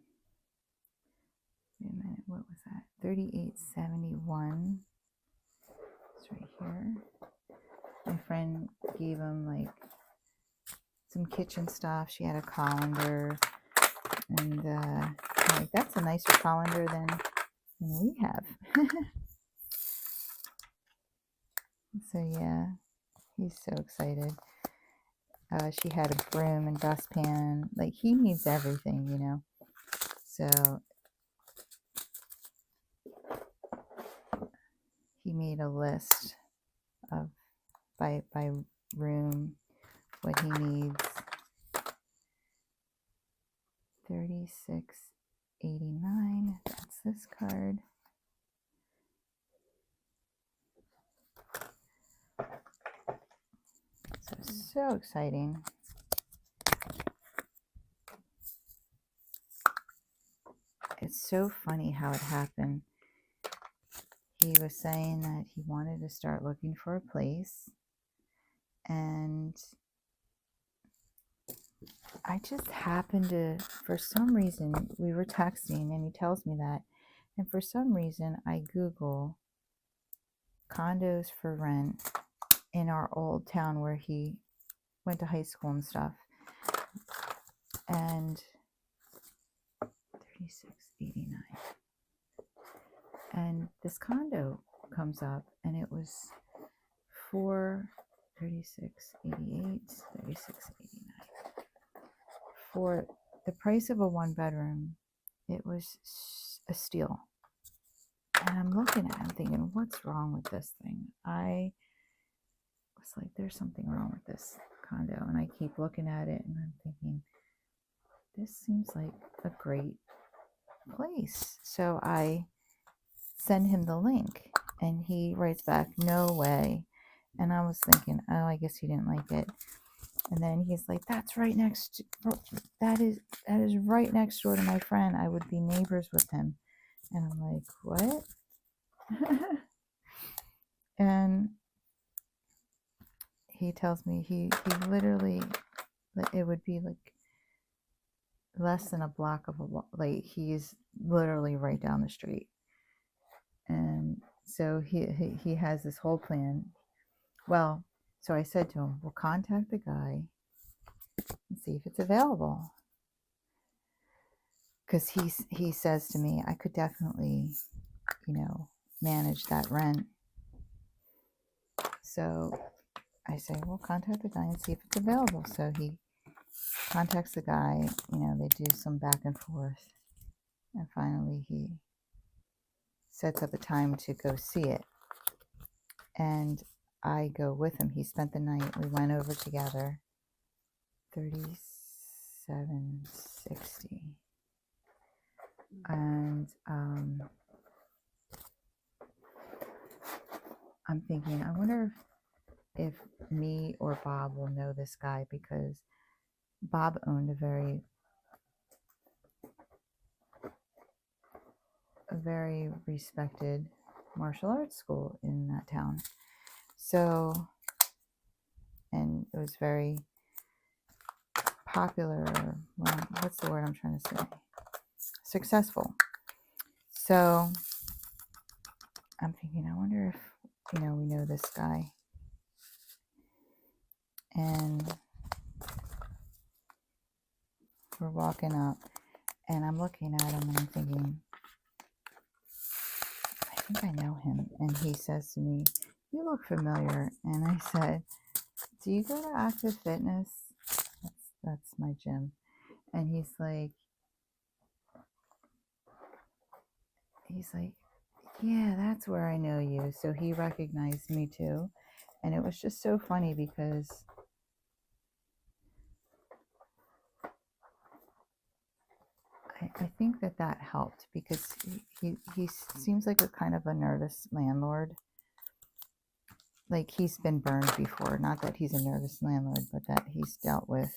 wait a minute, what was that? $38.71. It's right here. My friend gave him like some kitchen stuff. She had a colander, and like, that's a nicer colander than we have. So yeah, he's so excited. She had a broom and dustpan. Like, he needs everything, you know. So he made a list of by room what he needs. $36.89. That's this card. So exciting. It's so funny how it happened. He was saying that he wanted to start looking for a place, and I just happened to, for some reason, we were texting and he tells me that, and for some reason I Google condos for rent in our old town where he went to high school and stuff, and $36.89, and this condo comes up, and it was for $36.88, $36.89. For the price of a one bedroom, it was a steal. And I'm looking at it, I'm thinking, what's wrong with this thing? I was like, there's something wrong with this condo. And I keep looking at it, and I'm thinking, this seems like a great place. So I send him the link, and he writes back, no way. And I was thinking, oh, I guess he didn't like it. And then he's like, that is right next door to my friend. I would be neighbors with him. And I'm like, what? And he tells me he literally, it would be like less than a block of a walk. Like, he's literally right down the street. And so he has this whole plan. Well, so I said to him, we'll contact the guy and see if it's available. Because he says to me, I could definitely, you know, manage that rent. So I say, well, contact the guy and see if it's available. So he contacts the guy, you know, they do some back and forth. And finally he sets up a time to go see it. And I go with him. He spent the night. We went over together. $37.60. And I'm thinking, I wonder if me or Bob will know this guy, because Bob owned a very respected martial arts school in that town. So, and it was very popular, well, what's the word I'm trying to say? Successful. So I'm thinking, I wonder if, you know, we know this guy. And walking up, and I'm looking at him and I'm thinking, I think I know him. And he says to me, you look familiar. And I said, do you go to Active Fitness? That's my gym. And he's like, yeah, that's where I know you. So he recognized me too. And it was just so funny because I think that helped, because he seems like a kind of a nervous landlord. Like he's been burned before. Not that he's a nervous landlord, but that he's dealt with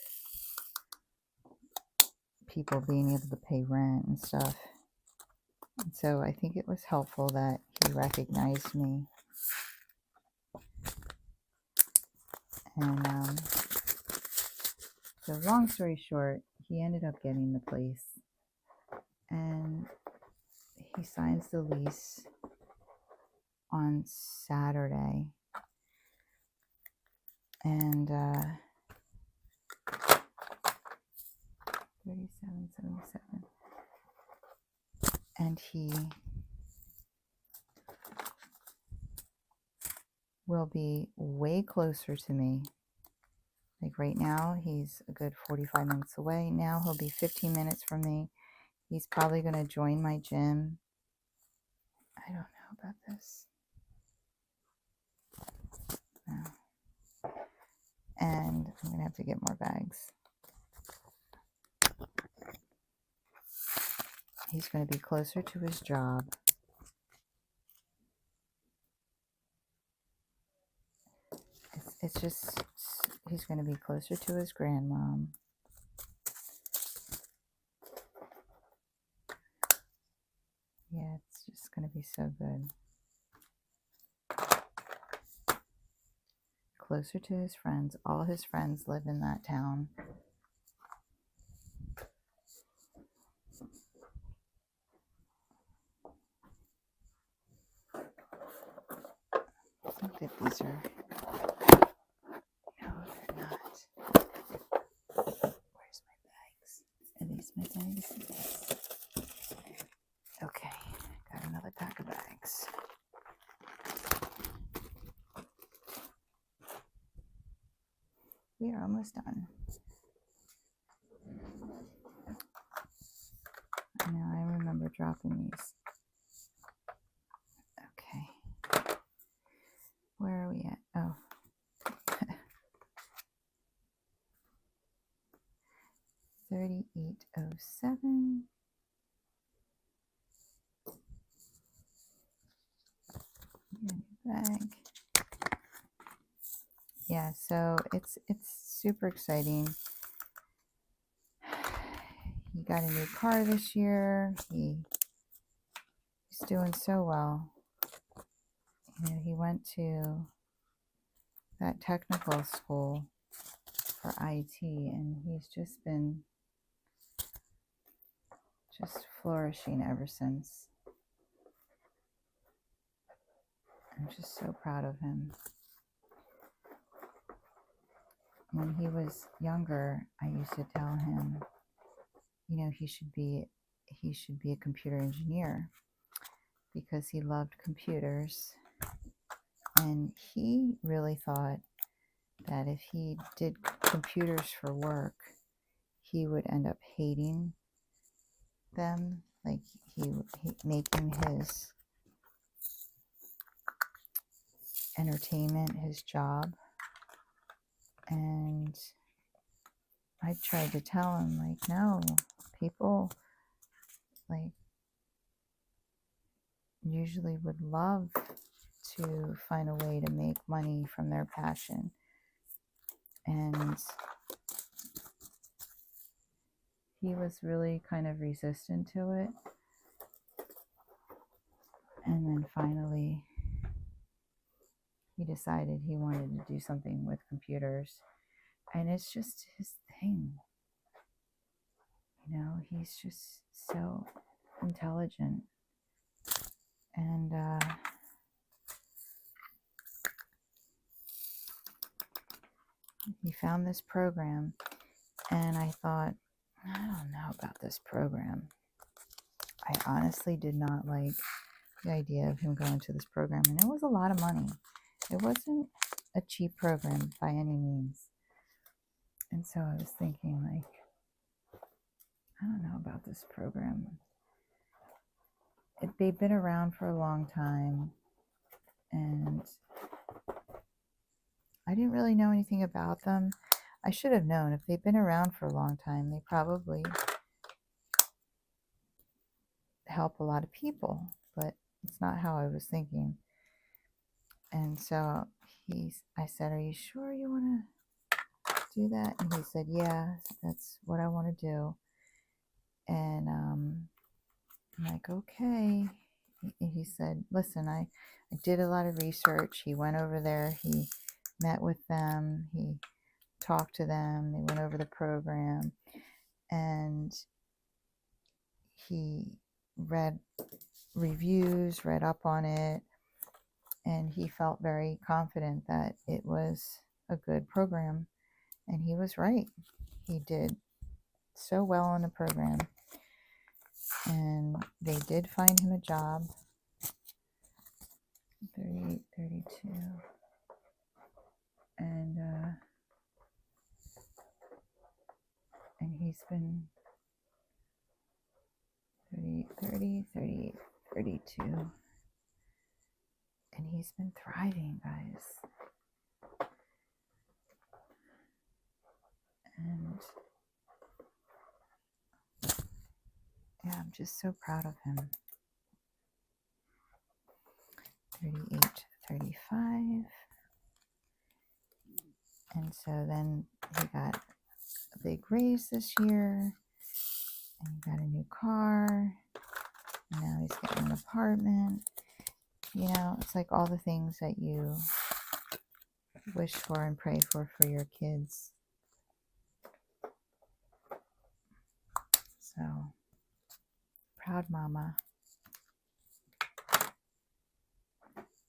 people being able to pay rent and stuff. And so I think it was helpful that he recognized me. And so long story short, he ended up getting the place. And he signs the lease on Saturday. And 37.77. And he will be way closer to me. Like right now, he's a good 45 minutes away. Now he'll be 15 minutes from me. He's probably going to join my gym. I don't know about this. No. And I'm going to have to get more bags. He's going to be closer to his job. It's just, he's going to be closer to his grandmom. Yeah, it's just going to be so good. Closer to his friends. All his friends live in that town. I think that these are... No, they're not. Where's my bags? Are these my bags? Okay, got another pack of bags. We are almost done. I know, I remember dropping these. Okay. Where are we at? Oh. 3807. Bag. Yeah, so it's super exciting. He got a new car this year. He's doing so well. You know, he went to that technical school for IT, and he's just been flourishing ever since. I'm just so proud of him. When he was younger, I used to tell him, you know, he should be a computer engineer because he loved computers. And he really thought that if he did computers for work, he would end up hating them. Like he making his entertainment his job. And I tried to tell him, like, no, people like usually would love to find a way to make money from their passion. And he was really kind of resistant to it. And then finally, he decided he wanted to do something with computers. And it's just his thing. You know, he's just so intelligent. And he found this program, and I thought, I don't know about this program. I honestly did not like the idea of him going to this program, and it was a lot of money. It wasn't a cheap program by any means. And so I was thinking, like, I don't know about this program. They've been around for a long time, and I didn't really know anything about them. I should have known. If they've been around for a long time, they probably help a lot of people, but it's not how I was thinking. And so I said, are you sure you want to do that? And he said, yeah, that's what I want to do. And I'm like, okay. He said, listen, I did a lot of research. He went over there, he met with them, he talked to them, they went over the program, and he read reviews, read up on it, and he felt very confident that it was a good program. And he was right. He did so well on the program, and they did find him a job. 38, 32, and he's been 38, 30, 38, 32, and he's been thriving, guys. And yeah, I'm just so proud of him. 38, 35. And so then he got a big raise this year, and he got a new car, and now he's getting an apartment. You know, it's like all the things that you wish for and pray for your kids. So, proud mama.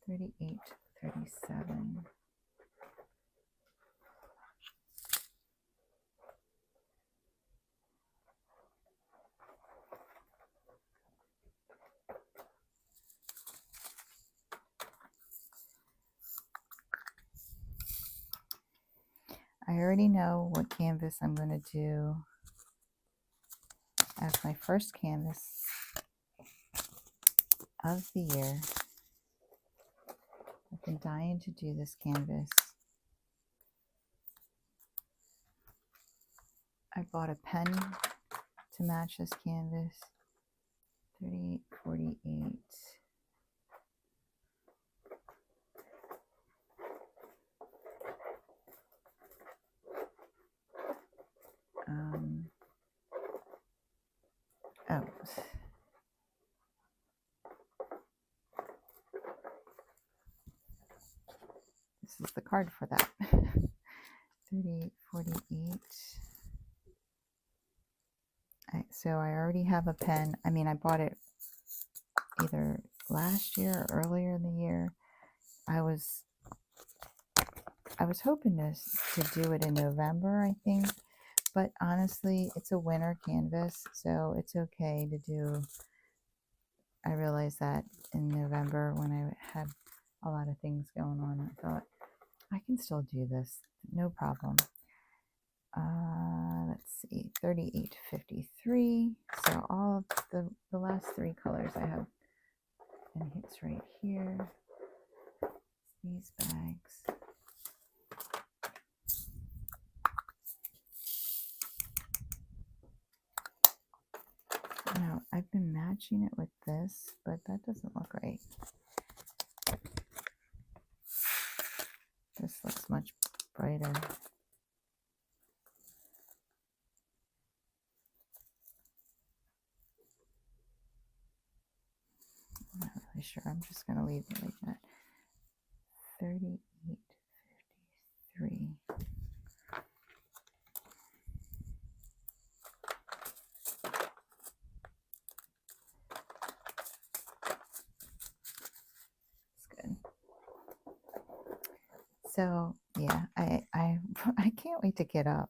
38, 37. I already know what canvas I'm going to do as my first canvas of the year. I've been dying to do this canvas. I bought a pen to match this canvas. 38, 48. Oh. This is the card for that. 38, 48. So I already have a pen. I mean, I bought it either last year or earlier in the year. I was hoping to do it in November, I think. But honestly, it's a winter canvas, so it's okay to do. I realized that in November when I had a lot of things going on, I thought, I can still do this, no problem. Let's see, 38, 53. So all of the last three colors I have, and it's right here. These bags. Now, I've been matching it with this, but that doesn't look right. This looks much brighter. I'm not really sure. I'm just going to leave it like that. 38, 53. So yeah, I can't wait to get up.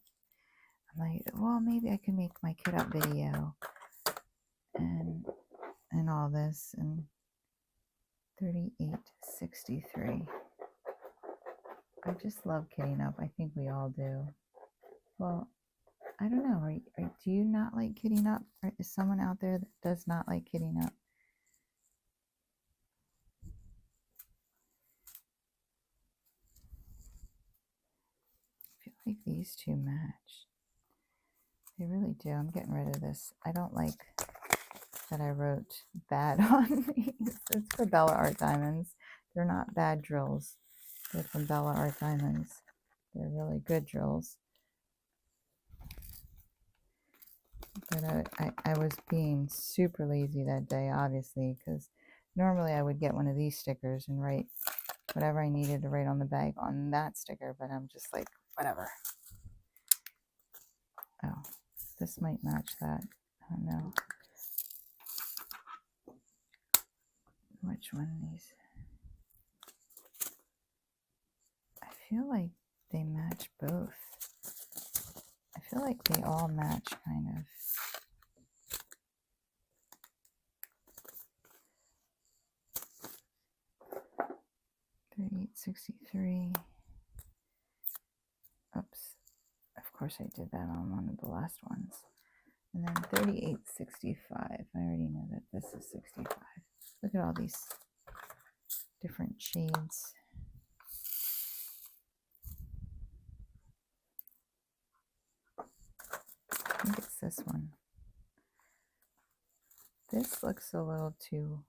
I'm like, well, maybe I can make my kit up video and all this. And 38.63. I just love kitting up. I think we all do. Well, I don't know. Do you not like kitting up? Or is someone out there that does not like kitting up? I feel like these two match. They really do. I'm getting rid of this. I don't like that I wrote bad on these. It's for Bella Art Diamonds. They're not bad drills. They're from Bella Art Diamonds. They're really good drills. But I was being super lazy that day, obviously, because normally I would get one of these stickers and write whatever I needed to write on the bag on that sticker, but I'm just like, whatever. Oh, this might match that. I don't know. Which one of these? I feel like they match both. I feel like they all match, kind of. $38.63. Oops. Of course I did that on one of the last ones. And then $38.65. I already know that this is 65. Look at all these different shades. I think it's this one. This looks a little too,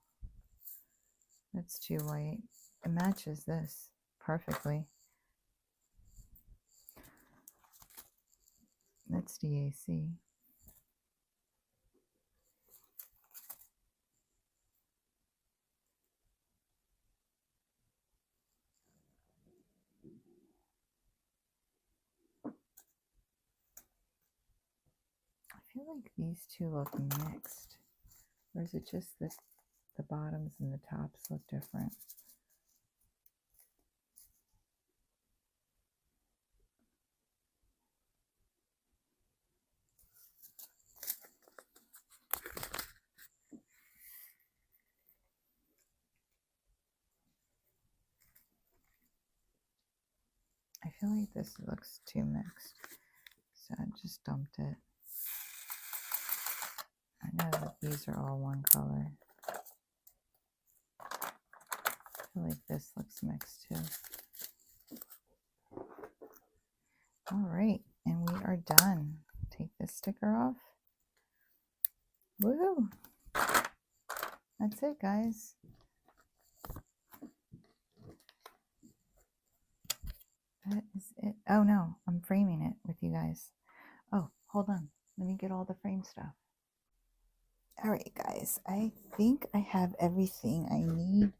that's too white. It matches this perfectly. That's DAC. I feel like these two look mixed. Or is it just that the bottoms and the tops look different? I feel like this looks too mixed, so I just dumped it. I know that these are all one color. I feel like this looks mixed too. All right, and we are done. Take this sticker off. Woohoo! That's it, guys. That is it. Oh no, I'm framing it with you guys. Oh, hold on. Let me get all the frame stuff. All right, guys. I think I have everything I need.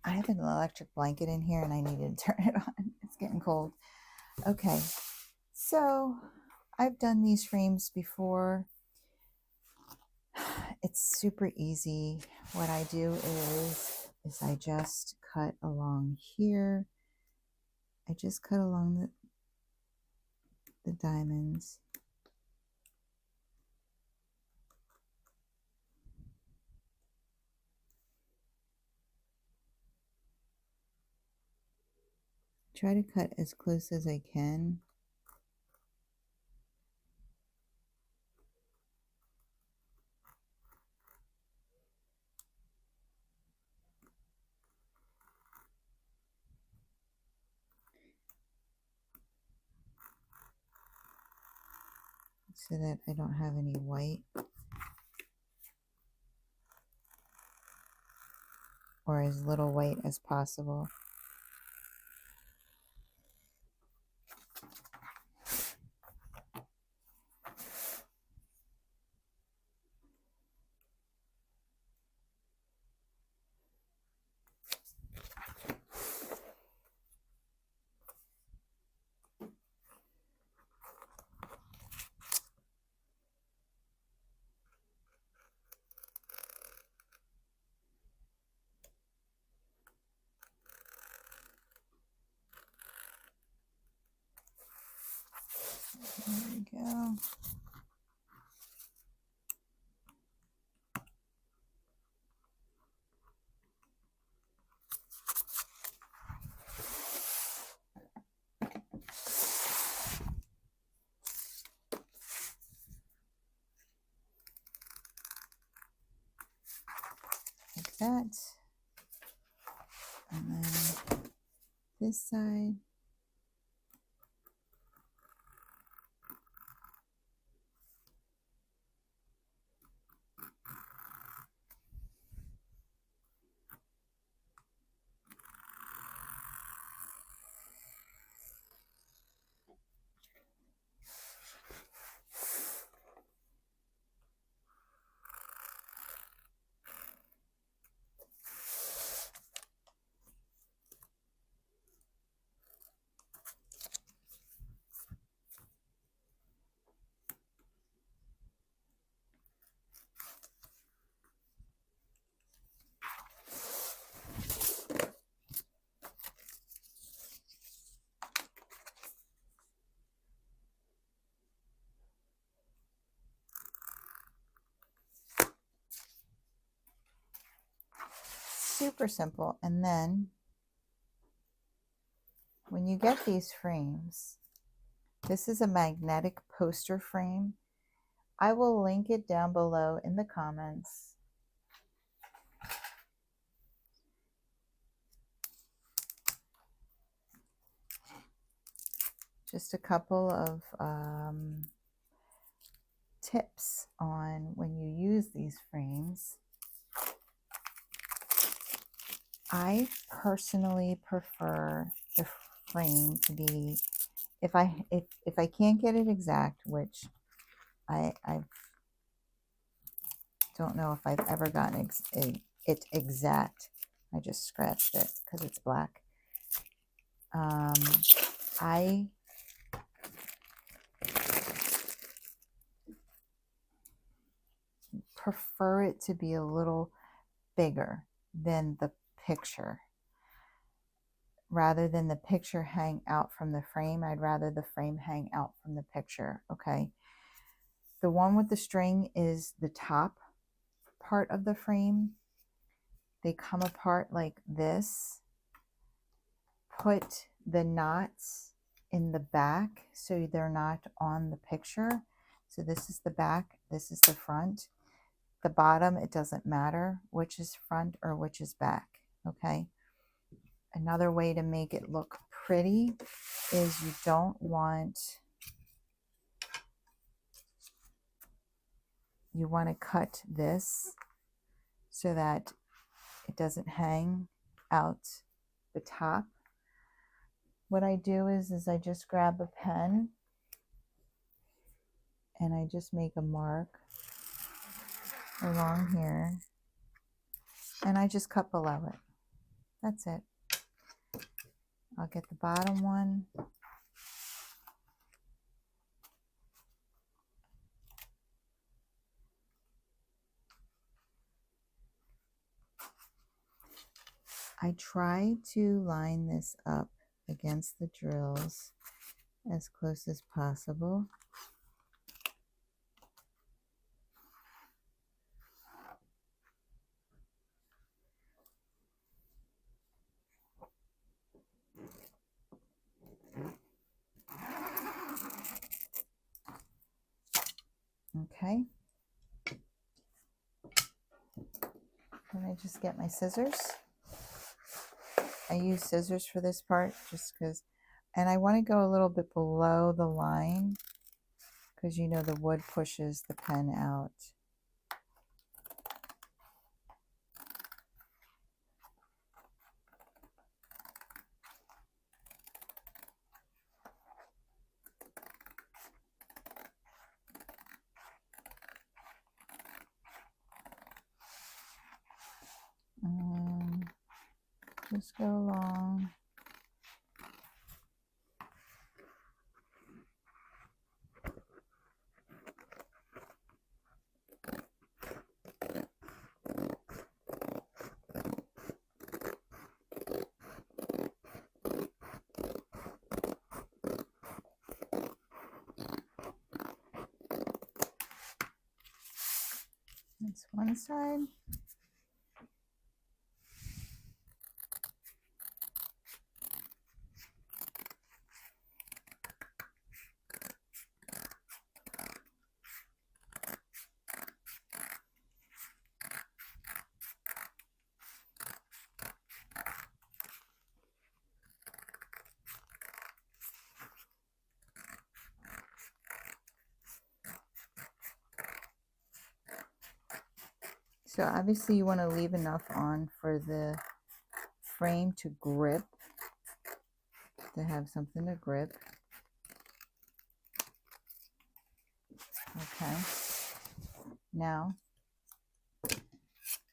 I have an electric blanket in here and I need to turn it on. It's getting cold. Okay, so I've done these frames before. It's super easy. What I do is I just cut along here. I just cut along the diamonds. Try to cut as close as I can. So that I don't have any white or as little white as possible. There we go. Like that. And then this side. Super simple. And then when you get these frames, this is a magnetic poster frame. I will link it down below in the comments. Just a couple of tips on when you use these frames. I personally prefer the frame to be, if I can't get it exact, which I don't know if I've ever gotten it exact. I just scratched it because it's black. I prefer it to be a little bigger than the picture. Rather than the picture hang out from the frame, I'd rather the frame hang out from the picture, okay? The one with the string is the top part of the frame. They come apart like this. Put the knots in the back so they're not on the picture. So this is the back, this is the front. The bottom, it doesn't matter which is front or which is back, okay? Another way to make it look pretty is you don't want, you want to cut this so that it doesn't hang out the top. What I do is I just grab a pen and I just make a mark along here and I just cut below it. That's it. I'll get the bottom one. I try to line this up against the drills as close as possible. Okay. And I just get my scissors. I use scissors for this part just because, and I want to go a little bit below the line because you know the wood pushes the pen out. And just go along. one side. So obviously you want to leave enough on for the frame to grip, to have something to grip. Okay. Now,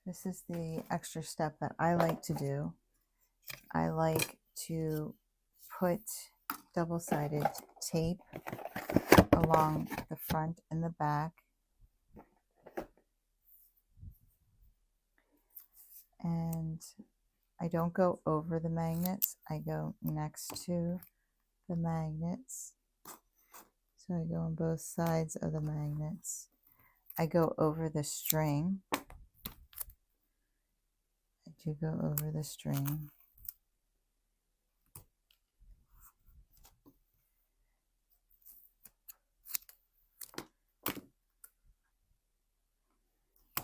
this is the extra step that I like to do. I like to put double-sided tape along the front and the back. And I don't go over the magnets, I go next to the magnets. So I go on both sides of the magnets. I go over the string. I do go over the string.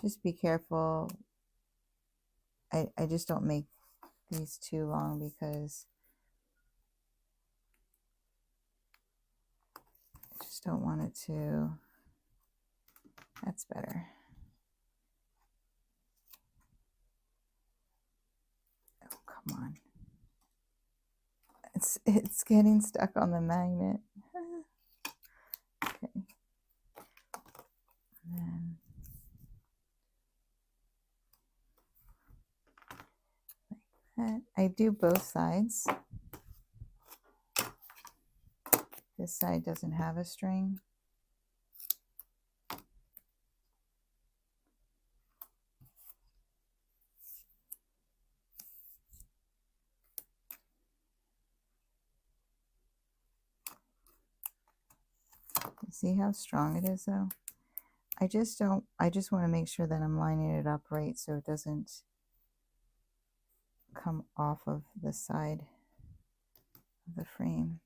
Just be careful. I just don't make these too long because I just don't want it to. That's better. Oh, come on. It's getting stuck on the magnet. Okay. And then like that. I do both sides. This side doesn't have a string. See how strong it is though? I just want to make sure that I'm lining it up right so it doesn't come off of the side of the frame.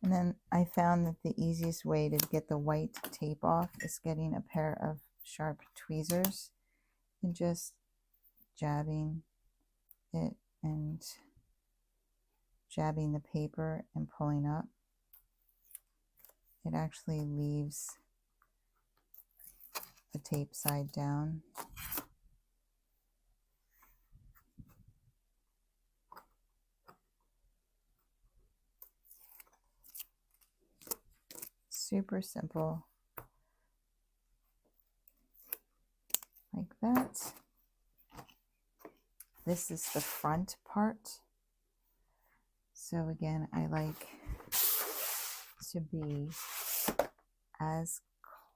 And then I found that the easiest way to get the white tape off is getting a pair of sharp tweezers and just jabbing it and jabbing the paper and pulling up. It actually leaves the tape side down. Super simple, like that. This is the front part. So again, I like to be as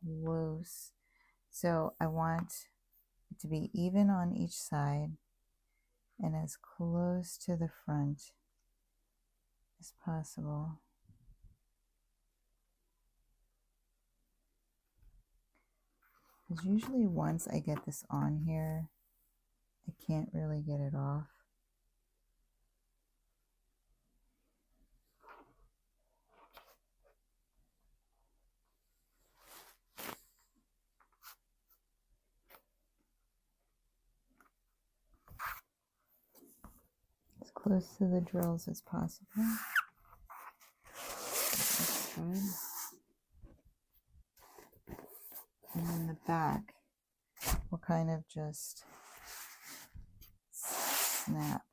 close. So I want it to be even on each side and as close to the front as possible. Because usually once I get this on here, I can't really get it off. As close to the drills as possible. That's good. And then the back will kind of just snap.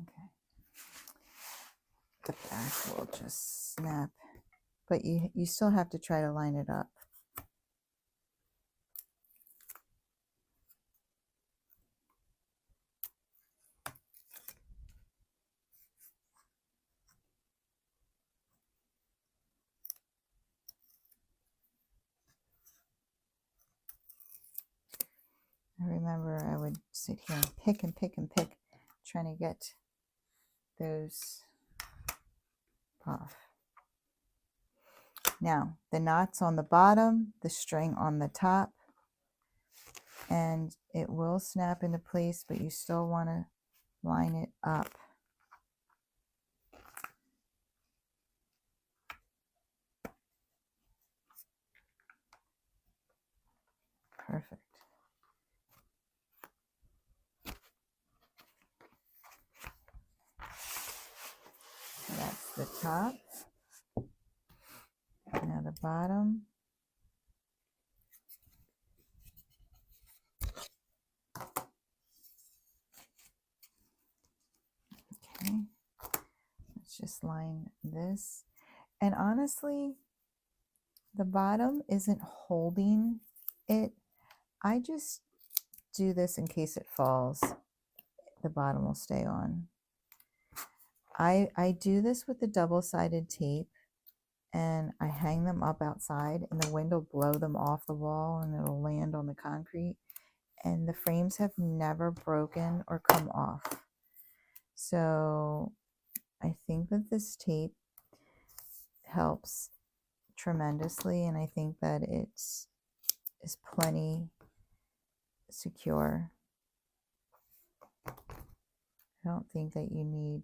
Okay. The back will just snap, but you still have to try to line it up. remember I would sit here and pick and pick and pick, trying to get those off. Now, the knot's on the bottom, the string on the top, and it will snap into place, but you still want to line it up. Perfect. So that's the top. Now the bottom. Okay. Let's just line this. And honestly, the bottom isn't holding it. I just do this in case it falls. The bottom will stay on. I do this with the double-sided tape, and I hang them up outside, and the wind will blow them off the wall and it'll land on the concrete, and the frames have never broken or come off. So I think that this tape helps tremendously, and I think that it's is plenty secure. I don't think that you need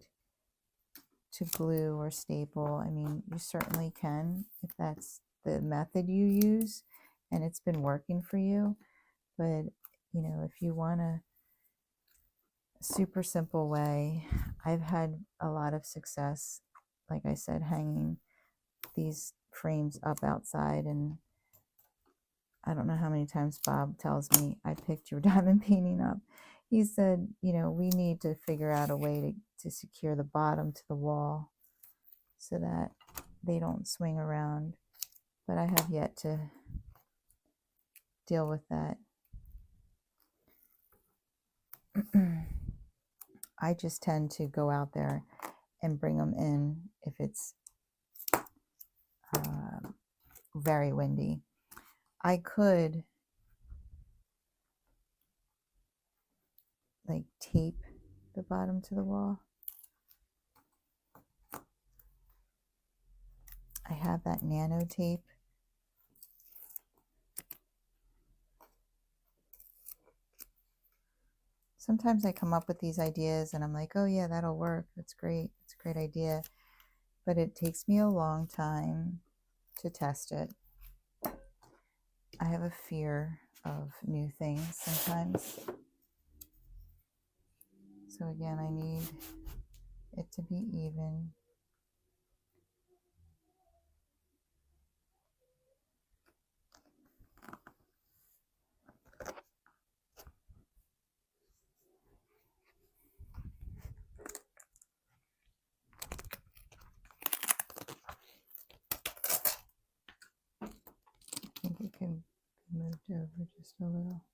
to glue or staple. I mean, you certainly can if that's the method you use and it's been working for you, but you know, if you want a super simple way, I've had a lot of success, like I said, hanging these frames up outside, and I don't know how many times Bob tells me, I picked your diamond painting up. He said, you know, we need to figure out a way to secure the bottom to the wall so that they don't swing around. But I have yet to deal with that. I just tend to go out there and bring them in if it's very windy. I could like tape the bottom to the wall. I have that nano tape. Sometimes I come up with these ideas and I'm like, oh yeah, that'll work. That's great. It's a great idea. But it takes me a long time to test it. I have a fear of new things sometimes. So again, I need it to be even. I think it can be moved over just a little.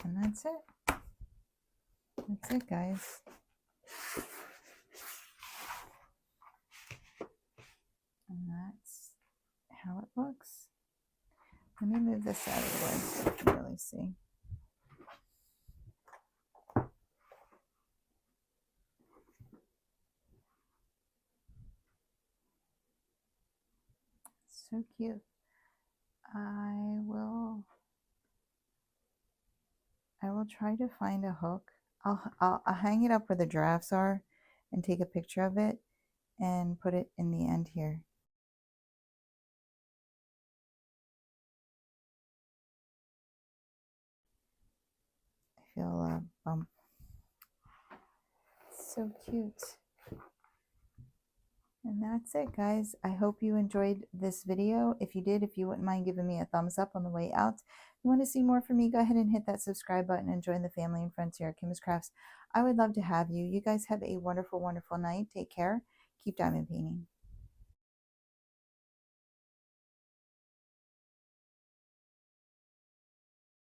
And that's it. That's it, guys. And that's how it looks. Let me move this out of the way so you can really see. So cute. I will try to find a hook. I'll hang it up where the drafts are and take a picture of it and put it in the end here. I feel a bump. So cute. And that's it, guys. I hope you enjoyed this video. If you did, if you wouldn't mind giving me a thumbs up on the way out. If you want to see more from me, go ahead and hit that subscribe button and join the family and friends here at Kimbaskrafts. I would love to have you. You guys have a wonderful, wonderful night. Take care. Keep diamond painting.